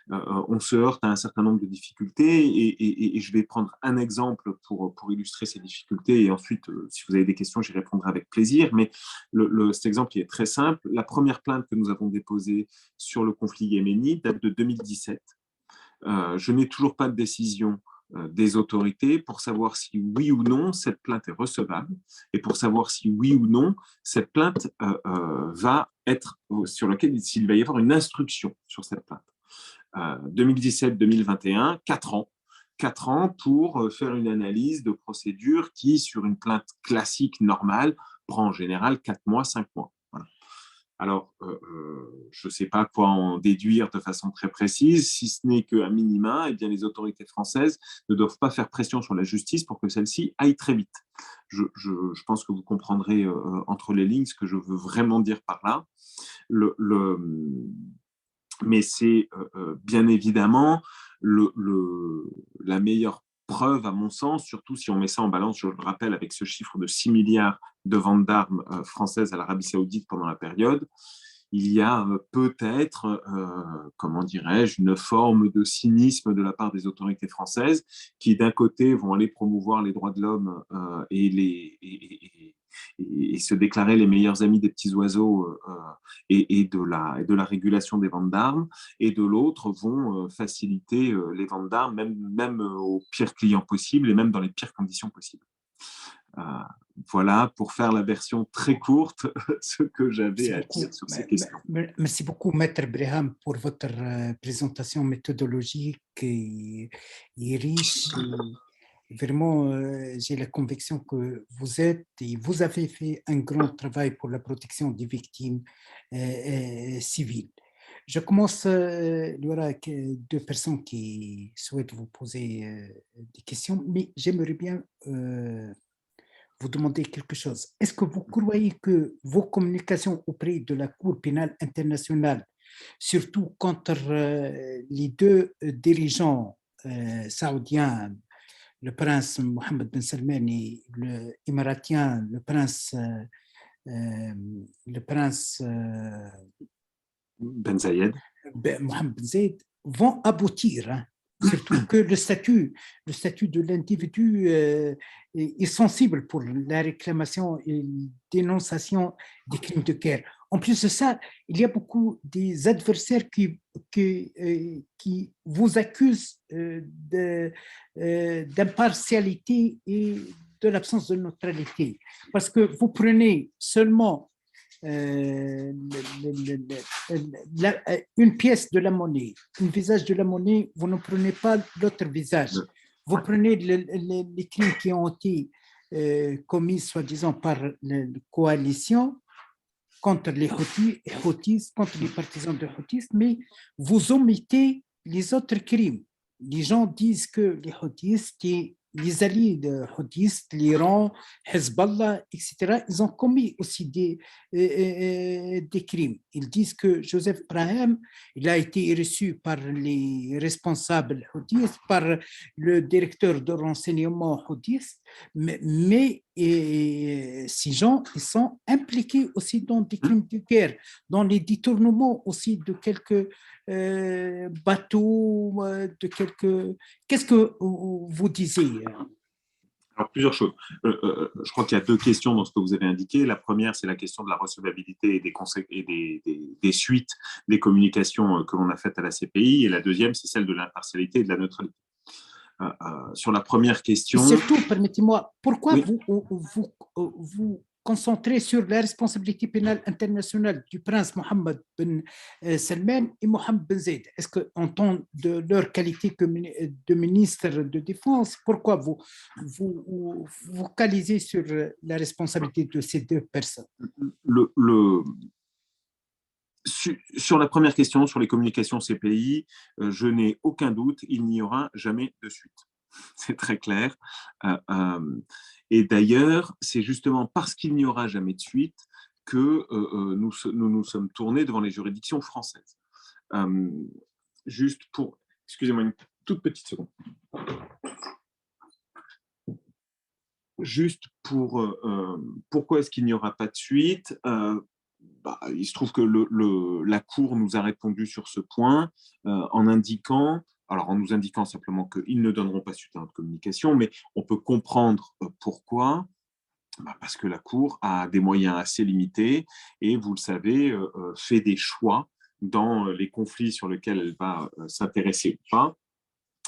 on se heurte à un certain nombre de difficultés et je vais prendre un exemple pour illustrer ces difficultés et ensuite, si vous avez des questions, j'y répondrai avec plaisir. Mais cet exemple qui est très simple, la première plainte que nous avons déposée sur le conflit yéménite date de 2017. Je n'ai toujours pas de décision des autorités pour savoir si oui ou non cette plainte est recevable et pour savoir si oui ou non cette plainte va être sur laquelle s'il va y avoir une instruction sur cette plainte. 2017-2021, 4 ans. 4 ans pour faire une analyse de procédure qui, sur une plainte classique normale, prend en général 4 mois, 5 mois. Voilà. Alors, je ne sais pas quoi en déduire de façon très précise, si ce n'est qu'à minima, eh bien, les autorités françaises ne doivent pas faire pression sur la justice pour que celle-ci aille très vite. Je pense que vous comprendrez entre les lignes ce que je veux vraiment dire par là. Mais c'est bien évidemment la meilleure preuve, à mon sens, surtout si on met ça en balance, je le rappelle, avec ce chiffre de 6 milliards de ventes d'armes françaises à l'Arabie Saoudite pendant la période. Il y a peut-être, comment dirais-je, une forme de cynisme de la part des autorités françaises qui, d'un côté, vont aller promouvoir les droits de l'homme et se déclarer les meilleurs amis des petits oiseaux et de la régulation des ventes d'armes, et de l'autre vont faciliter les ventes d'armes, même aux pires clients possibles et même dans les pires conditions possibles. Voilà, pour faire la version très courte, ce que j'avais à dire sur ces questions. Merci beaucoup, Maître Breham, pour votre présentation méthodologique et riche. Et vraiment, j'ai la conviction que vous êtes et vous avez fait un grand travail pour la protection des victimes civiles. Je commence, il y aura 2 personnes qui souhaitent vous poser des questions, mais j'aimerais bien vous demander quelque chose. Est-ce que vous croyez que vos communications auprès de la Cour pénale internationale, surtout contre les 2 dirigeants saoudiens, le prince Mohammed Ben Salman et l'émiratien, le prince Ben Zayed. Mohammed Ben Zayed, vont aboutir, hein? Surtout que le statut de l'individu est sensible pour la réclamation et la dénonciation des crimes de guerre. En plus de ça, il y a beaucoup des adversaires qui vous accusent d'impartialité et de l'absence de neutralité. Parce que vous prenez seulement une pièce de la monnaie, un visage de la monnaie, vous ne prenez pas l'autre visage. Vous prenez les crimes qui ont été commis, soi-disant, par la coalition contre les Houthis, contre les partisans de Houthis, mais vous omettez les autres crimes. Les gens disent que les Houthis, les alliés de Houthis, l'Iran, Hezbollah, etc., ils ont commis aussi des crimes. Ils disent que Joseph Brahim, il a été reçu par les responsables Houthis, par le directeur de renseignement Houthis, mais ces gens, ils sont impliqués aussi dans des crimes de guerre, dans les détournements aussi de quelques bateaux, de quelques... Qu'est-ce que vous disiez? Alors, plusieurs choses. Je crois qu'il y a 2 questions dans ce que vous avez indiqué. La première, c'est la question de la recevabilité et des suites des communications que l'on a faites à la CPI. Et la deuxième, c'est celle de l'impartialité et de la neutralité. Sur la première question... Et surtout, permettez-moi, pourquoi oui, vous concentrez sur la responsabilité pénale internationale du prince Mohammed Ben Salman et Mohammed Ben Zayed? Est-ce qu'en tant de leur qualité de ministre de Défense, pourquoi vous focalisez sur la responsabilité de ces 2 personnes? Sur la première question, sur les communications CPI, je n'ai aucun doute, il n'y aura jamais de suite. C'est très clair. Et d'ailleurs, c'est justement parce qu'il n'y aura jamais de suite que nous nous sommes tournés devant les juridictions françaises. Juste pour... Excusez-moi une toute petite seconde. Juste pour... pourquoi est-ce qu'il n'y aura pas de suite? Il se trouve que la Cour nous a répondu sur ce point en nous indiquant simplement qu'ils ne donneront pas suite à notre communication, mais on peut comprendre pourquoi. Parce que la Cour a des moyens assez limités et, vous le savez, fait des choix dans les conflits sur lesquels elle va s'intéresser ou pas.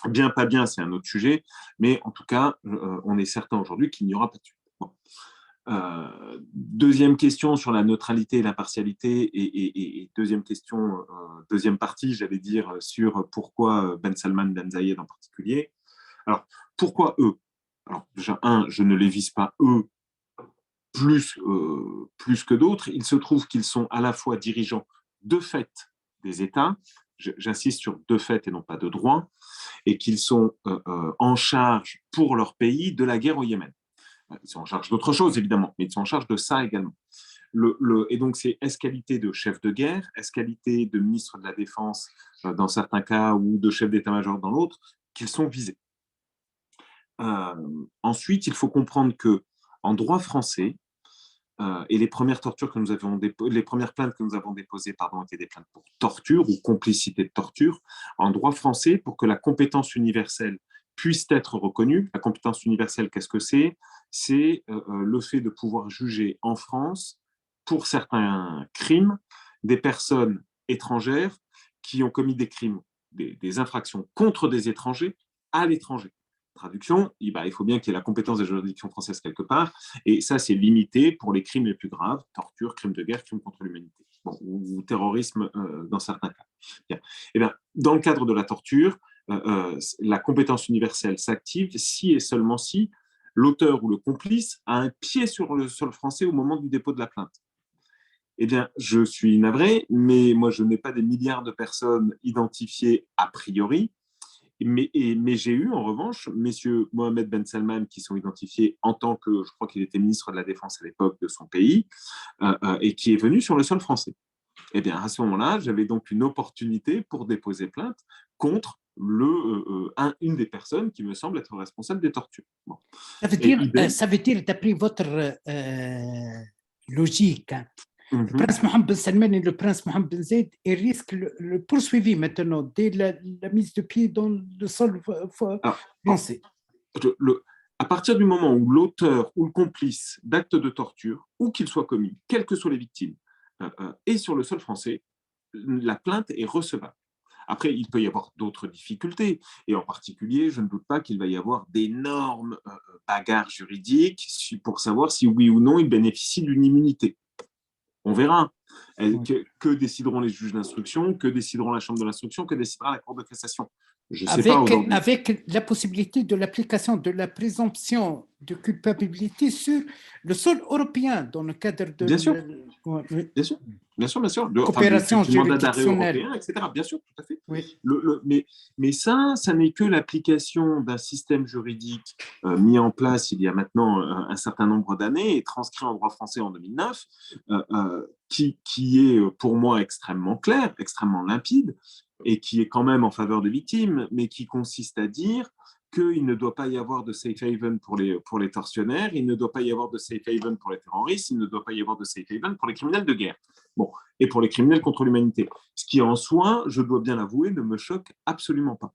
Bien, pas bien, c'est un autre sujet, mais en tout cas, on est certain aujourd'hui qu'il n'y aura pas de suite. Bon. Deuxième question sur la neutralité et l'impartialité et deuxième partie, j'allais dire, sur pourquoi Ben Salman Ben Zayed en particulier. Alors, pourquoi eux? Alors, déjà, je ne les vise pas eux plus que d'autres. Il se trouve qu'ils sont à la fois dirigeants de fait des États, j'insiste sur de fait et non pas de droit, et qu'ils sont en charge pour leur pays de la guerre au Yémen. Ils sont en charge d'autre chose, évidemment, mais ils sont en charge de ça également. Et donc, c'est est-ce-qualité de chef de guerre, est-ce-qualité de ministre de la Défense dans certains cas ou de chef d'état-major dans l'autre, qu'ils sont visés. Ensuite, il faut comprendre que en droit français, et les premières tortures que nous avons les premières plaintes que nous avons déposées, étaient des plaintes pour torture ou complicité de torture. En droit français, pour que la compétence universelle puisse être reconnue, la compétence universelle, qu'est-ce que c'est? C'est le fait de pouvoir juger en France, pour certains crimes, des personnes étrangères qui ont commis des crimes, des infractions contre des étrangers à l'étranger. Traduction, il faut bien qu'il y ait la compétence de la juridiction française quelque part, et ça, c'est limité pour les crimes les plus graves, torture, crimes de guerre, crimes contre l'humanité, ou terrorisme dans certains cas. Bien. Et bien, dans le cadre de la torture, la compétence universelle s'active si et seulement si l'auteur ou le complice a un pied sur le sol français au moment du dépôt de la plainte. Eh bien, je suis navré, mais moi, je n'ai pas des milliards de personnes identifiées a priori, mais j'ai eu, en revanche, messieurs Mohamed Ben Salman, qui sont identifiés en tant que, je crois qu'il était ministre de la Défense à l'époque de son pays, et qui est venu sur le sol français. Eh bien, à ce moment-là, j'avais donc une opportunité pour déposer plainte contre une des personnes qui me semble être responsable des tortures. Bon. Ça veut dire, d'après votre logique, le prince Mohammed Ben Salman et le prince Mohammed Ben Zayed, ils risquent le poursuivi maintenant dès la mise de pied dans le sol français. À partir du moment où l'auteur ou le complice d'actes de torture, ou qu'il soit commis, quelles que soient les victimes, est sur le sol français, la plainte est recevable. Après, il peut y avoir d'autres difficultés, et en particulier, je ne doute pas qu'il va y avoir d'énormes bagarres juridiques pour savoir si oui ou non il bénéficie d'une immunité. On verra. Que décideront les juges d'instruction, que décideront la chambre de l'instruction, que décidera la cour de cassation? Je sais pas aujourd'hui. Avec la possibilité de l'application de la présomption de culpabilité sur le sol européen dans le cadre de bien sûr, de coopération mandat d'arrêt juridictionnelle, européen, etc. Bien sûr, tout à fait. Oui. Mais ça n'est que l'application d'un système juridique mis en place il y a maintenant un certain nombre d'années et transcrit en droit français en 2009, qui est pour moi extrêmement clair, extrêmement limpide, et qui est quand même en faveur des victimes, mais qui consiste à dire qu'il ne doit pas y avoir de safe haven pour les tortionnaires, il ne doit pas y avoir de safe haven pour les terroristes, il ne doit pas y avoir de safe haven pour les criminels de guerre. Bon, et pour les criminels contre l'humanité. Ce qui, en soi, je dois bien l'avouer, ne me choque absolument pas.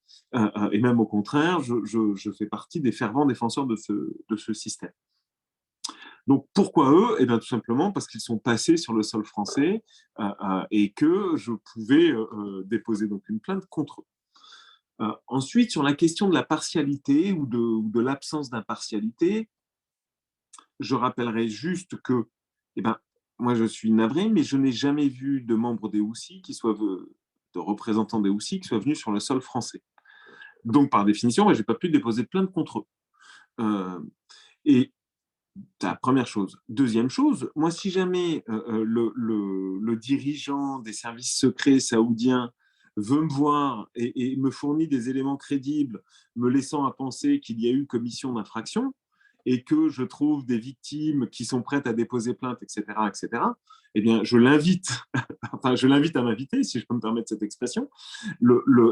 Et même au contraire, je fais partie des fervents défenseurs de ce système. Donc, pourquoi eux? Eh bien, tout simplement parce qu'ils sont passés sur le sol français et que je pouvais déposer donc une plainte contre eux. Ensuite, sur la question de la partialité ou de l'absence d'impartialité, je rappellerai juste que, moi, je suis navré, mais je n'ai jamais vu de membres des Houthis de représentants des Houthis qui soient venus sur le sol français. Donc, par définition, je n'ai pas pu déposer de plainte contre eux. Et la première chose. Deuxième chose, moi, si jamais le dirigeant des services secrets saoudiens veut me voir et me fournit des éléments crédibles, me laissant à penser qu'il y a eu commission d'infraction et que je trouve des victimes qui sont prêtes à déposer plainte, etc., eh bien, je l'invite à m'inviter, si je peux me permettre cette expression,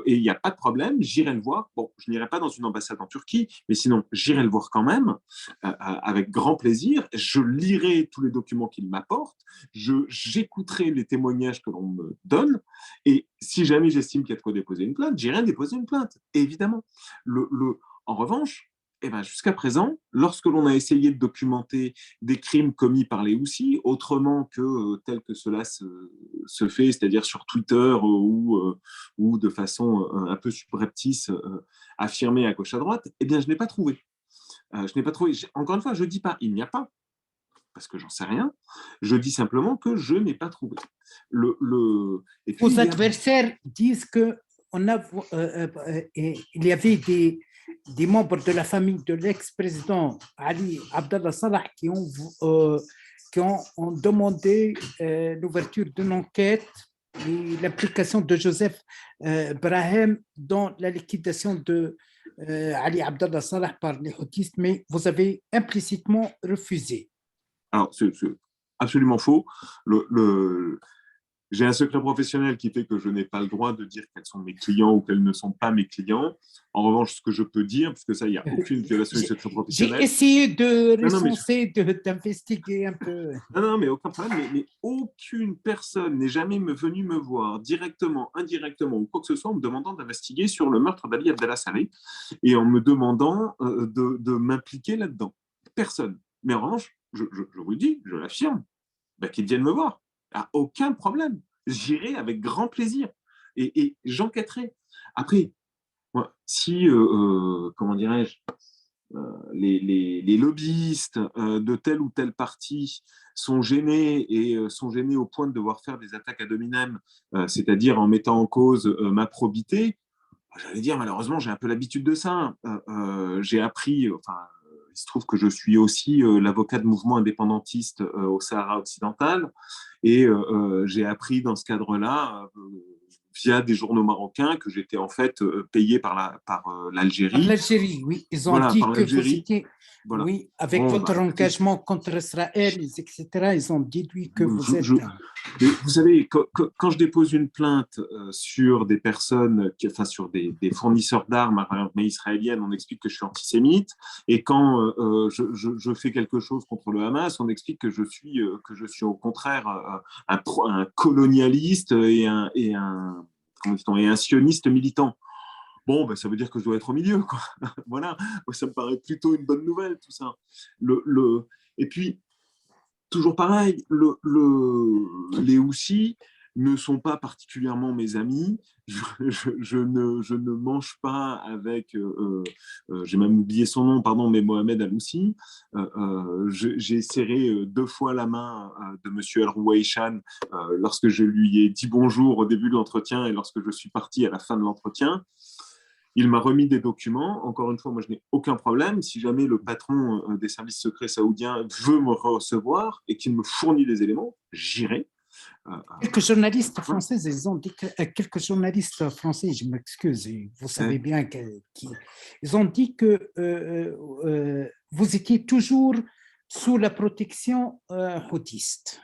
et il n'y a pas de problème, j'irai le voir. Bon, je n'irai pas dans une ambassade en Turquie, mais sinon, j'irai le voir quand même, avec grand plaisir. Je lirai tous les documents qu'il m'apporte, j'écouterai les témoignages que l'on me donne, et si jamais j'estime qu'il y a de quoi déposer une plainte, j'irai déposer une plainte, évidemment. En revanche, jusqu'à présent, lorsque l'on a essayé de documenter des crimes commis par les Houthis, autrement que tel que cela se fait, c'est-à-dire sur Twitter ou de façon un peu subreptice, affirmée à gauche à droite, je n'ai pas trouvé. Encore une fois, je ne dis pas il n'y a pas, parce que j'en sais rien. Je dis simplement que je n'ai pas trouvé. Vos adversaires disent qu'il y avait des membres de la famille de l'ex-président Ali Abdallah Salah qui ont demandé l'ouverture d'une enquête et l'implication de Joseph Brahim dans la liquidation de Ali Abdallah Salah par les Houthis, mais vous avez implicitement refusé. Alors, c'est absolument faux. J'ai un secret professionnel qui fait que je n'ai pas le droit de dire quels sont mes clients ou quels ne sont pas mes clients. En revanche, ce que je peux dire, parce que ça, il n'y a aucune violation du secret professionnel. J'ai essayé de recenser, d'investiguer un peu. Non, mais aucun problème. Mais aucune personne n'est jamais venue me voir directement, indirectement ou quoi que ce soit en me demandant d'investiguer sur le meurtre d'Ali Abdallah Saleh et en me demandant de m'impliquer là-dedans. Personne. Mais en revanche, je vous le dis, je l'affirme, qu'ils viennent me voir. À aucun problème. J'irai avec grand plaisir et j'enquêterai. Après, si, comment dirais-je, les lobbyistes de tel ou tel parti sont gênés au point de devoir faire des attaques ad hominem, c'est-à-dire en mettant en cause ma probité, j'allais dire malheureusement j'ai un peu l'habitude de ça. J'ai appris, il se trouve que je suis aussi l'avocat de mouvements indépendantistes au Sahara occidental et j'ai appris dans ce cadre-là via des journaux marocains que j'étais en fait payé par l'Algérie. L'Algérie, oui. Ils ont dit que vous étiez, voilà. oui, avec votre engagement contre Israël, etc., ils ont déduit que vous êtes... Vous savez, quand je dépose une plainte sur des personnes, sur des fournisseurs d'armes à l'armée israélienne, on explique que je suis antisémite. Et quand je fais quelque chose contre le Hamas, on explique que je suis au contraire un colonialiste et un sioniste militant. Bon, ça veut dire que je dois être au milieu, quoi. Voilà, ça me paraît plutôt une bonne nouvelle, tout ça. Et puis, toujours pareil, les Houthis ne sont pas particulièrement mes amis. Je ne mange pas avec, j'ai même oublié son nom, pardon, mais Mohamed Al-Houssi. J'ai serré 2 fois la main de M. El-Rouaïchan lorsque je lui ai dit bonjour au début de l'entretien et lorsque je suis parti à la fin de l'entretien. Il m'a remis des documents. Encore une fois, moi, je n'ai aucun problème. Si jamais le patron des services secrets saoudiens veut me recevoir et qu'il me fournit des éléments, j'irai. Quelques journalistes français, ils ont dit que, quelques journalistes français, je m'excuse, vous savez bien ils ont dit que vous étiez toujours sous la protection houtiste.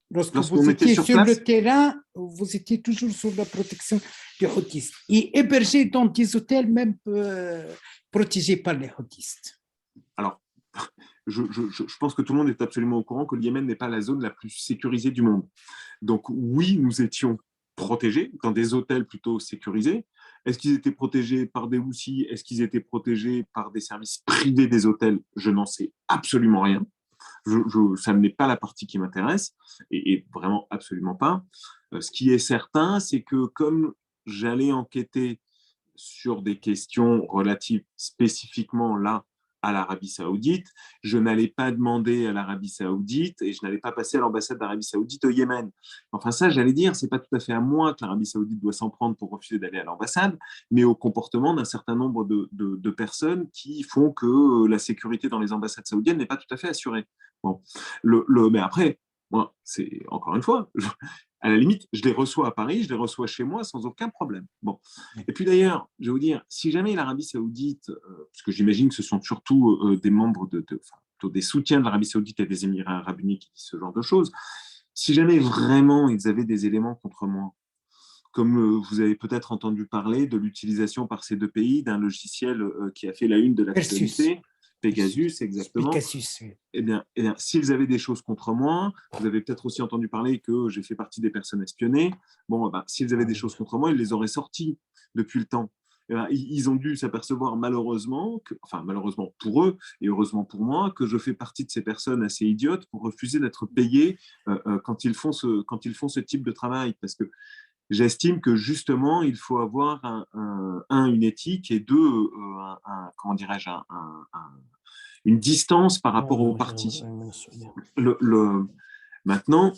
Lorsque vous étiez sur le terrain, vous étiez toujours sous la protection des houtistes et hébergé dans des hôtels même protégés par les houtistes. Alors, je pense que tout le monde est absolument au courant que le Yémen n'est pas la zone la plus sécurisée du monde. Donc oui, nous étions protégés dans des hôtels plutôt sécurisés. Est-ce qu'ils étaient protégés par des Houthis? Est-ce qu'ils étaient protégés par des services privés des hôtels? Je n'en sais absolument rien. Ça n'est pas la partie qui m'intéresse, et vraiment absolument pas. Ce qui est certain, c'est que comme j'allais enquêter sur des questions relatives spécifiquement là à l'Arabie Saoudite, je n'allais pas demander à l'Arabie Saoudite et je n'allais pas passer à l'ambassade d'Arabie Saoudite au Yémen. Enfin ça, j'allais dire, c'est pas tout à fait à moi que l'Arabie Saoudite doit s'en prendre pour refuser d'aller à l'ambassade, mais au comportement d'un certain nombre de personnes qui font que la sécurité dans les ambassades saoudiennes n'est pas tout à fait assurée. Bon, mais après, moi, c'est encore une fois, à la limite, je les reçois à Paris, je les reçois chez moi sans aucun problème. Bon. Et puis d'ailleurs, je vais vous dire, si jamais l'Arabie Saoudite, parce que j'imagine que ce sont surtout des membres plutôt des soutiens de l'Arabie Saoudite et des Émirats Arabes Unis qui disent ce genre de choses, si jamais vraiment ils avaient des éléments contre moi, comme vous avez peut-être entendu parler de l'utilisation par ces 2 pays d'un logiciel qui a fait la une de l'actualité, Pegasus, exactement. Pegasus, oui. Eh bien, s'ils avaient des choses contre moi, vous avez peut-être aussi entendu parler que j'ai fait partie des personnes espionnées. Bon, s'ils avaient des choses contre moi, ils les auraient sorties depuis le temps. Ils ont dû s'apercevoir malheureusement pour eux et heureusement pour moi, que je fais partie de ces personnes assez idiotes pour refuser d'être payé quand ils font ce type de travail. Parce que j'estime que justement, il faut avoir une éthique et 2, comment dirais-je, une distance par rapport au parti. Maintenant,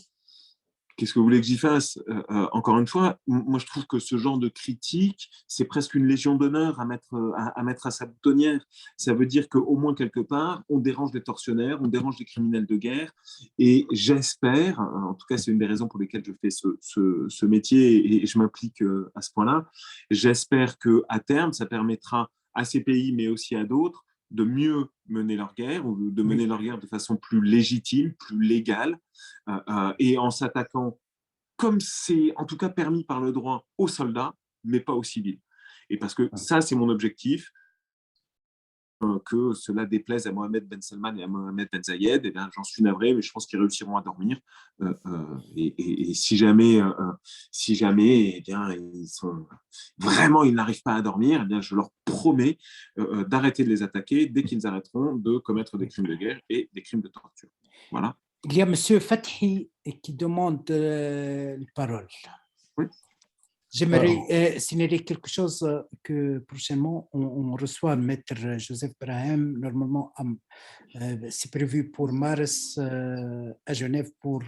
Qu'est-ce que vous voulez que j'y fasse? Encore une fois, moi je trouve que ce genre de critique, c'est presque une légion d'honneur à mettre à sa boutonnière. Ça veut dire qu'au moins quelque part, on dérange des tortionnaires, on dérange des criminels de guerre. Et j'espère, en tout cas c'est une des raisons pour lesquelles je fais ce métier et je m'implique à ce point-là, j'espère qu'à terme, ça permettra à ces pays, mais aussi à d'autres, de mieux mener leur guerre ou de mener leur guerre de façon plus légitime, plus légale, et en s'attaquant, comme c'est en tout cas permis par le droit, aux soldats, mais pas aux civils. Et parce que ça, c'est mon objectif, que cela déplaise à Mohamed Ben Salman et à Mohamed Ben Zayed, eh bien, j'en suis navré, mais je pense qu'ils réussiront à dormir. Et si jamais eh bien, ils n'arrivent pas à dormir, eh bien, je leur promets d'arrêter de les attaquer dès qu'ils arrêteront de commettre des crimes de guerre et des crimes de torture. Voilà. Il y a M. Fathi qui demande la parole. Oui. J'aimerais signaler quelque chose que prochainement, on reçoit Maître Joseph Brahim. Normalement, c'est prévu pour mars à Genève pour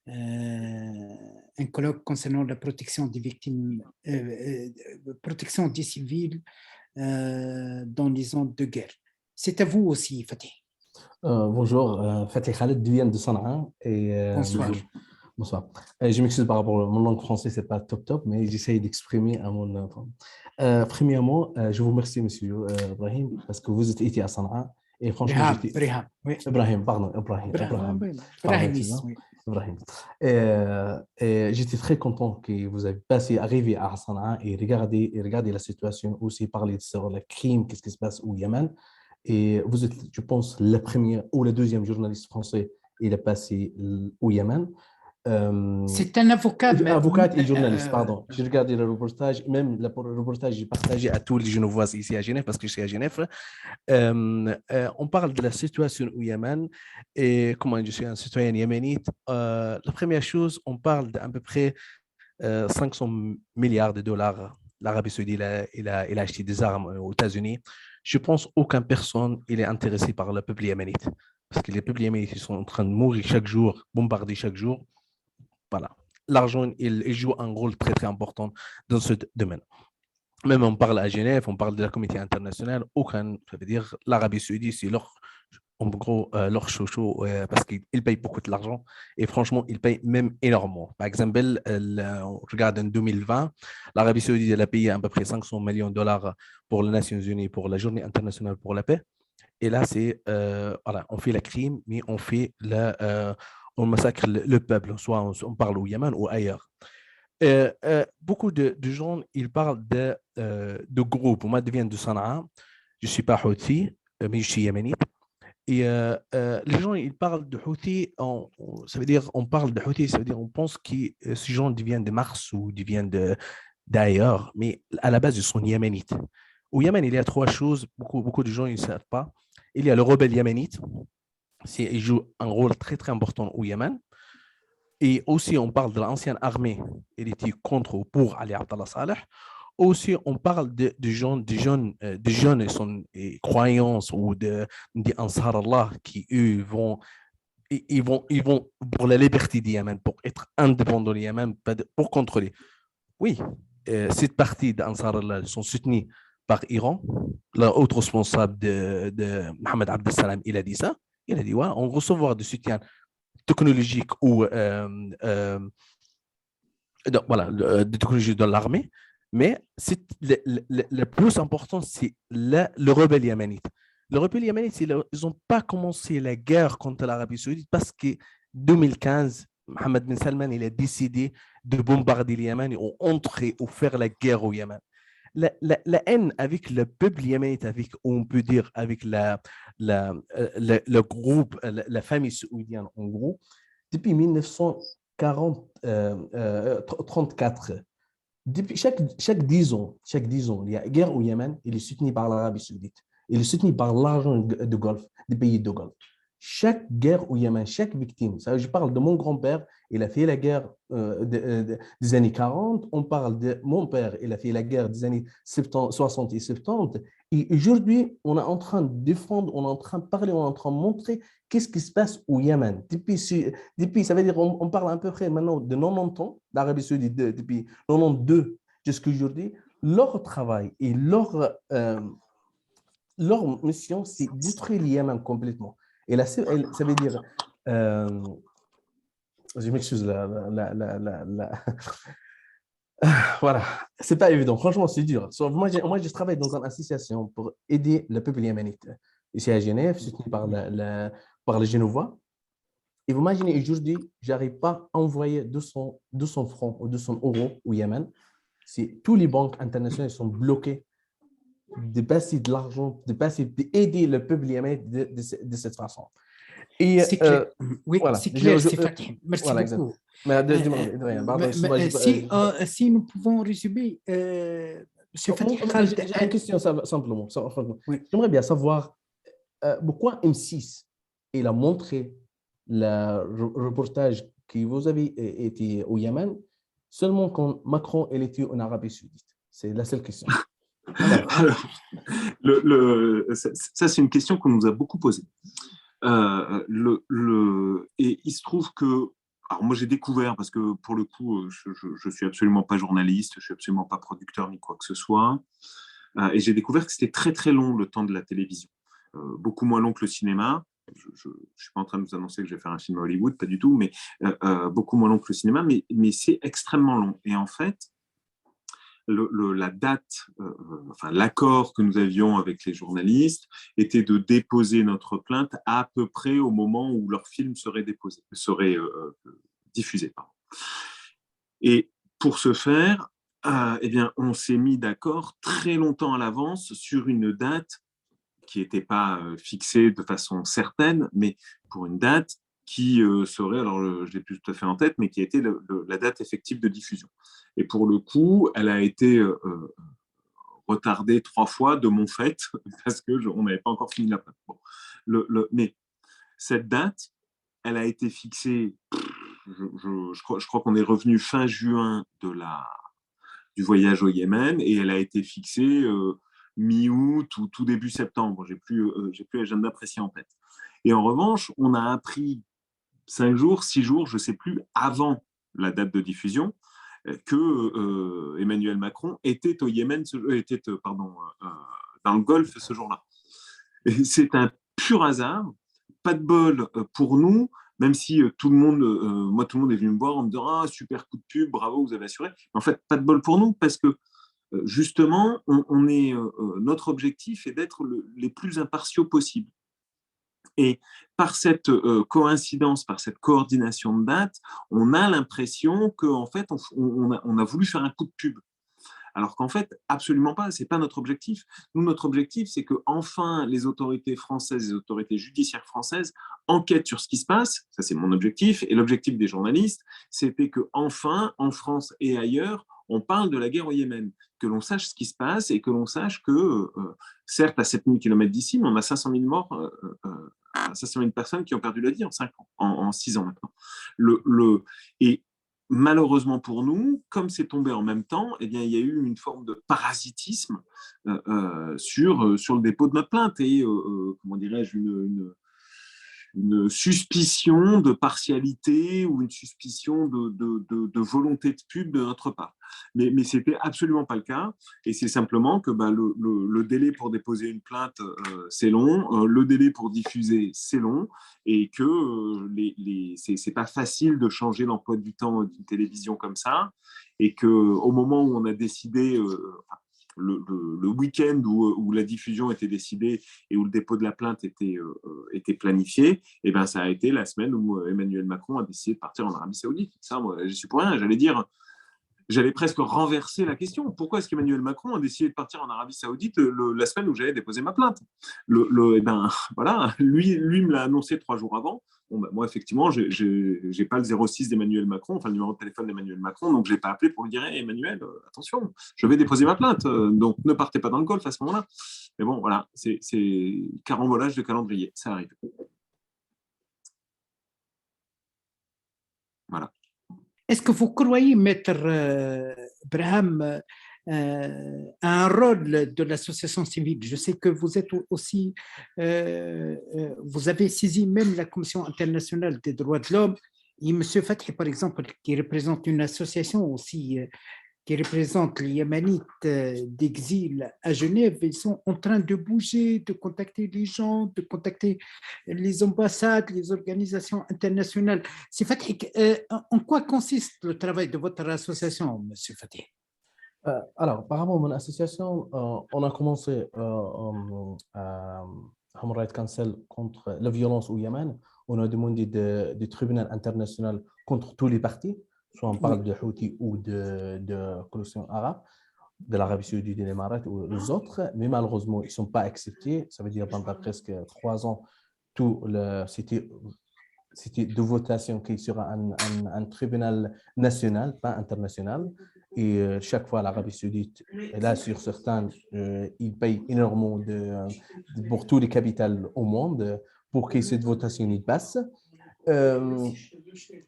un colloque concernant la protection des victimes, protection des civils dans les zones de guerre. C'est à vous aussi, Fatih. Bonjour, Fatih Khaled vient de Sanaa. Bonsoir. Bonsoir. Je m'excuse par rapport à mon langue française, c'est pas top, mais j'essaye d'exprimer à mon temps. Premièrement, je vous remercie, Monsieur Ibrahim, parce que vous êtes été à Sanaa et franchement, Ibrahim, pardon, Ibrahim. J'étais très content que vous avez arrivé à Sanaa et regardez la situation, aussi parler sur le crime, qu'est-ce qui se passe au Yémen. Et vous êtes, je pense, le premier ou le deuxième journaliste français il est passé au Yémen. C'est un avocat. Avocat et journaliste, pardon. J'ai regardé le reportage, même le reportage, j'ai partagé à tous les Genevois ici à Genève, parce que je suis à Genève. On parle de la situation au Yémen et comment je suis un citoyen yéménite. La première chose, on parle d'à peu près 500 milliards de dollars. L'Arabie Saoudite, il a acheté des armes aux États-Unis. Je pense qu'aucune personne est intéressée par le peuple yéménite. Parce que les peuples yéménites sont en train de mourir chaque jour, bombardés chaque jour. Voilà. L'argent, il joue un rôle très, très important dans ce domaine. Même on parle à Genève, on parle de la communauté internationale, ça veut dire l'Arabie Saoudite, c'est en gros, leur chouchou, parce qu'ils payent beaucoup de l'argent et franchement, ils payent même énormément. Par exemple, on regarde en 2020, l'Arabie Saoudite elle a payé à peu près 500 millions de dollars pour les Nations Unies, pour la Journée internationale pour la paix. Et là, c'est, voilà, on fait le crime, mais on massacre le peuple, soit on parle au Yémen ou ailleurs. Beaucoup de gens, ils parlent de groupes. Moi, je viens de Sanaa, je ne suis pas Houthi, mais je suis yéménite. Et les gens, ils parlent de Houthi, ça veut dire, on parle de Houthi, ça veut dire, on pense que ces gens viennent de Mars ou viennent d'ailleurs, mais à la base, ils sont yéménites. Au Yémen, il y a trois choses, beaucoup de gens ne savent pas. Il y a le rebelle yéménite, il joue un rôle très, très important au Yémen. Et aussi, on parle de l'ancienne armée, elle était contre ou pour Ali Abdallah Saleh. Aussi, on parle des jeunes et son croyances ou des Ansar Allah qui, eux, ils vont pour la liberté du Yémen, pour être indépendants du Yémen, pour contrôler. Oui, cette partie d'Ansar Allah sont soutenues par Iran. L'autre responsable de Mohamed Abdel Salam, il a dit ça. Il a dit, ouais, on recevoir du soutien technologique ou voilà, de technologie de l'armée, mais le plus important, c'est le rebelle yéménite. Le rebelle yéménite, ils n'ont pas commencé la guerre contre l'Arabie Saoudite parce que 2015, Mohamed Ben Salman il a décidé de bombarder le Yémen et entrer ou faire la guerre au Yémen. La haine avec le peuple yéménite, on peut dire avec le groupe, la famille saoudienne en gros, depuis 1934. Depuis chaque 10 ans, il y a guerre au Yémen, il est soutenu par l'Arabie Saoudite. Il est soutenu par l'argent du Golfe, des pays du Golfe. chaque guerre au Yémen, chaque victime, ça, je parle de mon grand-père, il a fait la guerre des années 40, on parle de mon père, il a fait la guerre des années 70, 60 et 70, et aujourd'hui, on est en train de défendre, on est en train de parler, on est en train de montrer qu'est-ce qui se passe au Yémen. Depuis ça veut dire on parle à peu près maintenant de 90 ans d'Arabie Saoudite, depuis 92 jusqu'à aujourd'hui, leur travail et leur mission, c'est détruire le Yémen complètement. Et là, ça veut dire, je m'excuse, voilà, c'est pas évident. Franchement, c'est dur. Moi, je travaille dans une association pour aider le peuple yéménite ici à Genève, soutenu par les Genevois. Et vous imaginez, aujourd'hui, je n'arrive pas à envoyer 200 francs ou 200 euros au Yémen. Tous les banques internationales sont bloquées de passer de l'argent, d'aider le peuple yéménite de cette façon. Et, c'est clair. Oui, voilà. c'est clair, c'est Fatih. Merci voilà, beaucoup. Si nous pouvons résumer, J'ai une question simplement. Oui. J'aimerais bien savoir pourquoi M6 il a montré le reportage que vous avez été au Yémen seulement quand Macron était en Arabie Saoudite. C'est la seule question. Alors, ça, c'est une question qu'on nous a beaucoup posée. Et il se trouve que, alors moi j'ai découvert, parce que pour le coup, je suis absolument pas journaliste, je suis absolument pas producteur ni quoi que ce soit, et j'ai découvert que c'était très très long le temps de la télévision, beaucoup moins long que le cinéma. Je ne suis pas en train de vous annoncer que je vais faire un film à Hollywood, pas du tout, mais beaucoup moins long que le cinéma, mais c'est extrêmement long. Et en fait, la date, enfin l'accord que nous avions avec les journalistes était de déposer notre plainte à peu près au moment où leur film serait diffusé. Pardon. Et pour ce faire, eh bien, on s'est mis d'accord très longtemps à l'avance sur une date qui n'était pas fixée de façon certaine, mais pour une date qui serait, alors je ne l'ai plus tout à fait en tête, mais qui était la date effective de diffusion. Et pour le coup, elle a été retardée 3 fois de mon fait, parce qu'on n'avait pas encore fini la plainte. Bon. Mais cette date, elle a été fixée, je crois qu'on est revenu fin juin du voyage au Yémen, et elle a été fixée mi-août ou tout début septembre. J'ai plus l'agenda précis en tête. Et en revanche, on a appris 5 jours, 6 jours, je ne sais plus, avant la date de diffusion, que Emmanuel Macron était au Yémen, dans le Golfe ce jour-là. Et c'est un pur hasard, pas de bol pour nous, même si tout le monde est venu me voir en me disant « Ah, super coup de pub, bravo, vous avez assuré ». En fait, pas de bol pour nous, parce que justement, notre objectif est d'être les plus impartiaux possibles. Et par cette coïncidence, par cette coordination de dates, on a l'impression qu'en fait, on a voulu faire un coup de pub. Alors qu'en fait, absolument pas, ce n'est pas notre objectif. Nous, notre objectif, c'est que enfin les autorités françaises, les autorités judiciaires françaises enquêtent sur ce qui se passe. Ça, c'est mon objectif. Et l'objectif des journalistes, c'était que enfin, en France et ailleurs, on parle de la guerre au Yémen, que l'on sache ce qui se passe et que l'on sache que, certes, à 7000 km d'ici, mais on a 500 000 morts, 500 000 personnes qui ont perdu la vie en 5 ans, en 6 ans maintenant. Et malheureusement pour nous, comme c'est tombé en même temps, eh bien, il y a eu une forme de parasitisme sur le dépôt de notre plainte et, comment dirais-je, une suspicion de partialité ou une suspicion de volonté de pub de notre part. Mais ce n'était absolument pas le cas. Et c'est simplement que le délai pour déposer une plainte, c'est long. Le délai pour diffuser, c'est long. Et que ce n'est pas facile de changer l'emploi du temps d'une télévision comme ça. Et qu'au moment où on a décidé... le week-end où la diffusion était décidée et où le dépôt de la plainte était planifié, et ben ça a été la semaine où Emmanuel Macron a décidé de partir en Arabie Saoudite. Ça, moi, j'y suis pour rien. J'allais presque renverser la question. Pourquoi est-ce qu'Emmanuel Macron a décidé de partir en Arabie Saoudite la semaine où j'allais déposer ma plainte? Eh ben, voilà, lui me l'a annoncé 3 jours avant. Bon, ben, moi, effectivement, je n'ai pas le 06 d'Emmanuel Macron, enfin le numéro de téléphone d'Emmanuel Macron, donc je ne l'ai pas appelé pour lui dire hey, Emmanuel, attention, je vais déposer ma plainte, donc ne partez pas dans le golf à ce moment-là. Mais bon, voilà, c'est carambolage de calendrier, ça arrive. Voilà. Est-ce que vous croyez, Maître Braham, un rôle de l'association civile? Je sais que vous êtes aussi, vous avez saisi même la Commission internationale des droits de l'homme. Et M. Fathi, par exemple, qui représente une association aussi qui représente les Yéménites d'exil à Genève, ils sont en train de bouger, de contacter les gens, de contacter les ambassades, les organisations internationales. C'est Fatih, en quoi consiste le travail de votre association, Monsieur Fatih? Alors, par rapport à mon association, on a commencé à Human Rights Council contre la violence au Yémen. On a demandé du tribunal international contre tous les partis, soit on parle de Houthi ou de coalition arabe, de l'Arabie saoudite, des Émirats ou les autres, mais malheureusement, ils ne sont pas acceptés. Ça veut dire pendant presque 3 ans, c'était de votation qui sera un tribunal national, pas international. Et chaque fois, l'Arabie saoudite, là, sur certains, ils payent énormément pour tous les capitales au monde pour que cette votation y passe.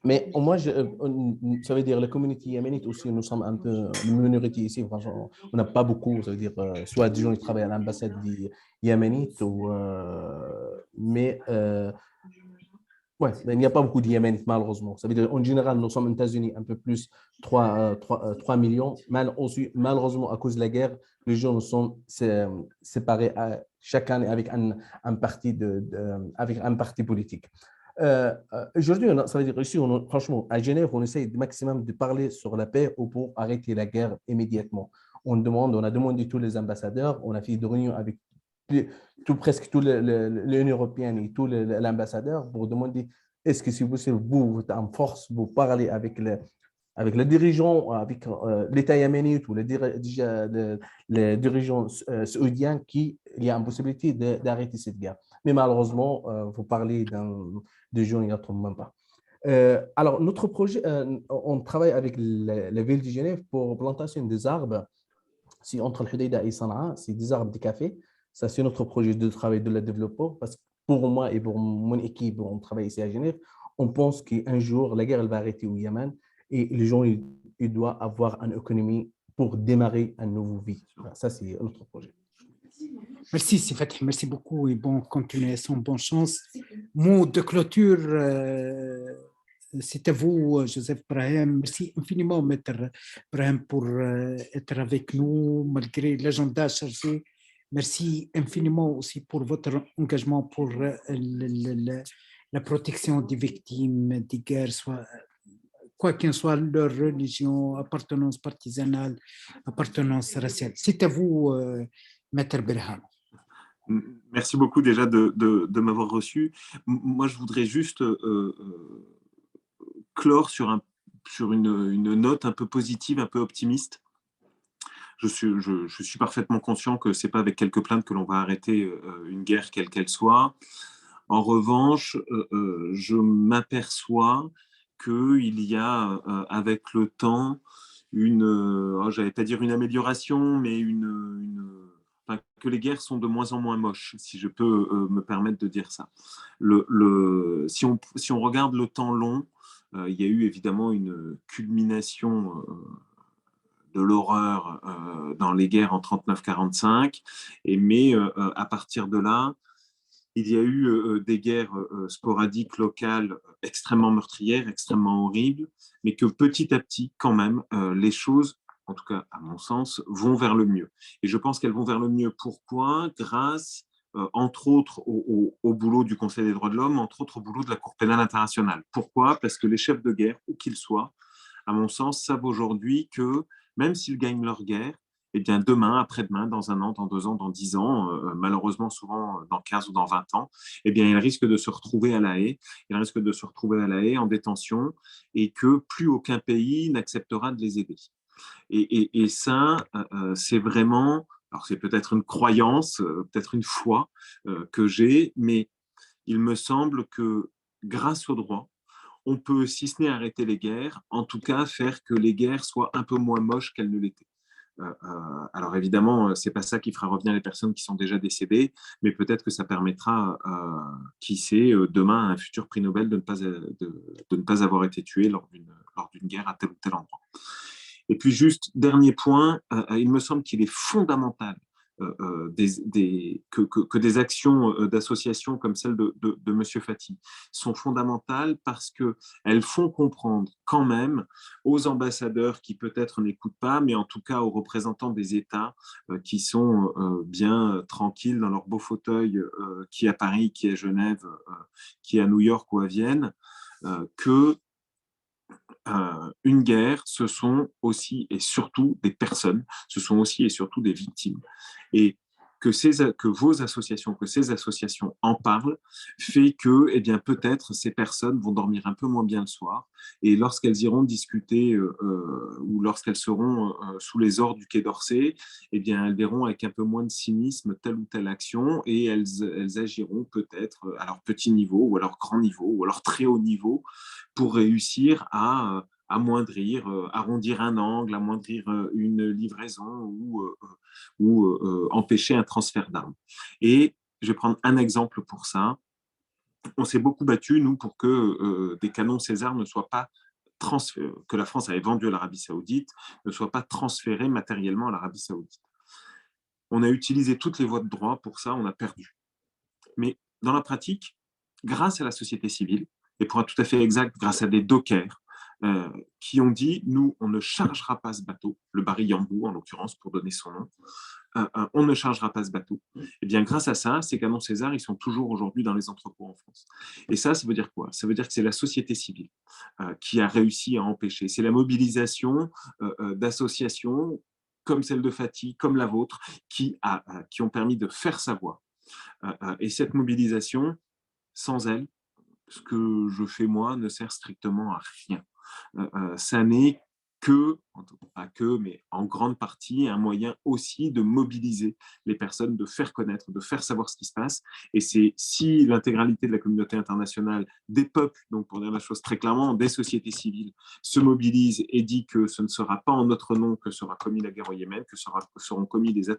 Mais au moins, ça veut dire la communauté yéménite aussi, nous sommes un peu une minorité ici. Franchement, on n'a pas beaucoup, ça veut dire soit des gens qui travaillent à l'ambassade yéménite, mais ouais, mais il n'y a pas beaucoup de Yéménites, malheureusement. Ça veut dire, en général, nous sommes aux États-Unis un peu plus 3 millions. Malheureusement, à cause de la guerre, les gens sont séparés chaque année avec un parti politique. Aujourd'hui, ça veut dire ici, franchement, à Genève, on essaye au maximum de parler sur la paix ou pour arrêter la guerre immédiatement. On a demandé tous les ambassadeurs, on a fait des réunions avec presque toute l'Union européenne et tous l'ambassadeur pour demander est-ce que c'est possible, vous, en force, vous parlez avec les dirigeants, avec l'État yéménite ou les dirigeants saoudiens qu'il y a une possibilité d'arrêter cette guerre. Mais malheureusement, vous parlez de gens, il n'y a même pas. Alors, notre projet, on travaille avec la ville de Genève pour plantation des arbres. Si entre le Hodeïda et Sanaa, c'est des arbres de café. Ça, c'est notre projet de travail de la développement. Parce que pour moi et pour mon équipe, on travaille ici à Genève, on pense qu'un jour, la guerre elle va arrêter au Yémen et les gens ils doivent avoir une économie pour démarrer une nouvelle vie. Ça, c'est notre projet. Merci, Fatih. Merci beaucoup et bonne continuation, bonne chance. Mot de clôture, c'est à vous, Joseph Brahim. Merci infiniment, Maître Brahim, pour être avec nous malgré l'agenda chargé. Merci infiniment aussi pour votre engagement pour la protection des victimes des guerres, quoi qu'en soit leur religion, appartenance partisanale, appartenance raciale. C'est à vous, Maître Brahim. Merci beaucoup déjà de m'avoir reçu. Moi, je voudrais juste clore sur une note un peu positive, un peu optimiste. Je suis parfaitement conscient que ce n'est pas avec quelques plaintes que l'on va arrêter une guerre, quelle qu'elle soit. En revanche, je m'aperçois qu'il y a avec le temps j'allais pas dire une amélioration, mais enfin, que les guerres sont de moins en moins moches, si je peux me permettre de dire ça. Si on regarde le temps long, il y a eu évidemment une culmination de l'horreur dans les guerres en 39-45, mais à partir de là, il y a eu des guerres sporadiques, locales, extrêmement meurtrières, extrêmement horribles, mais que petit à petit, quand même, les choses, en tout cas à mon sens, vont vers le mieux. Et je pense qu'elles vont vers le mieux. Pourquoi? Grâce, entre autres, au boulot du Conseil des droits de l'homme, entre autres au boulot de la Cour pénale internationale. Pourquoi? Parce que les chefs de guerre, où qu'ils soient, à mon sens, savent aujourd'hui que même s'ils gagnent leur guerre, eh bien, demain, après-demain, dans 1 an, dans 2 ans, dans 10 ans, malheureusement souvent dans 15 ou dans 20 ans, eh bien, ils risquent de se retrouver à La Haye. Ils risquent de se retrouver à La Haye en détention et que plus aucun pays n'acceptera de les aider. Et ça, c'est vraiment, alors c'est peut-être une croyance, peut-être une foi que j'ai, mais il me semble que grâce au droit, on peut, si ce n'est arrêter les guerres, en tout cas faire que les guerres soient un peu moins moches qu'elles ne l'étaient. Alors évidemment, c'est pas ça qui fera revenir les personnes qui sont déjà décédées, mais peut-être que ça permettra, qui sait, demain à un futur prix Nobel de ne pas avoir été tué lors d'une guerre à tel ou tel endroit. Et puis juste, dernier point, il me semble qu'il est fondamental que des actions d'associations comme celle de M. Fati sont fondamentales parce qu'elles font comprendre quand même aux ambassadeurs qui peut-être n'écoutent pas, mais en tout cas aux représentants des États qui sont bien tranquilles dans leur beau fauteuil, qui est à Paris, qui est à Genève, qui est à New York ou à Vienne, que une guerre, ce sont aussi et surtout des personnes, ce sont aussi et surtout des victimes. Et que vos associations, que ces associations en parlent, fait que, eh bien, peut-être ces personnes vont dormir un peu moins bien le soir. Et lorsqu'elles iront discuter ou lorsqu'elles seront sous les ordres du Quai d'Orsay, eh bien, elles verront avec un peu moins de cynisme telle ou telle action et elles agiront peut-être à leur petit niveau ou à leur grand niveau ou à leur très haut niveau pour réussir à amoindrir, arrondir un angle, amoindrir une livraison ou empêcher un transfert d'armes. Et je vais prendre un exemple pour ça. On s'est beaucoup battu, nous, pour que des canons César ne soient pas que la France avait vendu à l'Arabie Saoudite, ne soient pas transférés matériellement à l'Arabie Saoudite. On a utilisé toutes les voies de droit pour ça, on a perdu. Mais dans la pratique, grâce à la société civile, et pour être tout à fait exact, grâce à des dockers qui ont dit, nous, on ne chargera pas ce bateau, le Barry Yambou en l'occurrence, pour donner son nom, on ne chargera pas ce bateau. Et bien grâce à ça, ces canons César, ils sont toujours aujourd'hui dans les entrepôts en France. Et ça veut dire quoi? Ça veut dire que c'est la société civile qui a réussi à empêcher. C'est la mobilisation d'associations comme celle de Fati, comme la vôtre, qui ont permis de faire savoir. Et cette mobilisation, sans elle, ce que je fais moi ne sert strictement à rien. Ça n'est que, pas que, mais en grande partie, un moyen aussi de mobiliser les personnes, de faire connaître, de faire savoir ce qui se passe. Et c'est si l'intégralité de la communauté internationale, des peuples, donc pour dire la chose très clairement, des sociétés civiles, se mobilisent et dit que ce ne sera pas en notre nom que sera commis la guerre au Yémen, que seront commises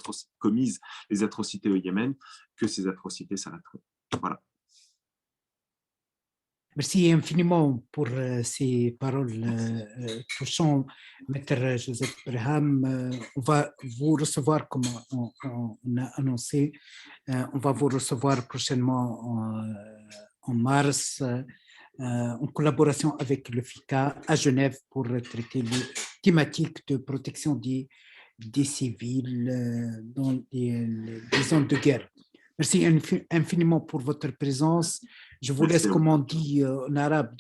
les atrocités au Yémen, que ces atrocités s'arrêteront. Voilà. Merci infiniment pour ces paroles touchantes, Maître Joseph Braham. On va vous recevoir, comme on a annoncé, on va vous recevoir prochainement en mars, en collaboration avec le FICA à Genève pour traiter les thématiques de protection des civils dans les zones de guerre. Merci infiniment pour votre présence. Je vous laisse, comme on dit en arabe,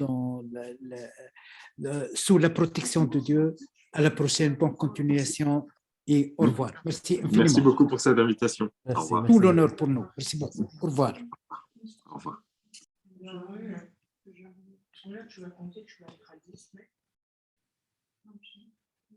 sous la protection de Dieu. À la prochaine, bonne continuation et au revoir. Merci infiniment. Merci beaucoup pour cette invitation. Merci, au revoir. Tout l'honneur pour nous. Merci beaucoup. Au revoir. Au revoir.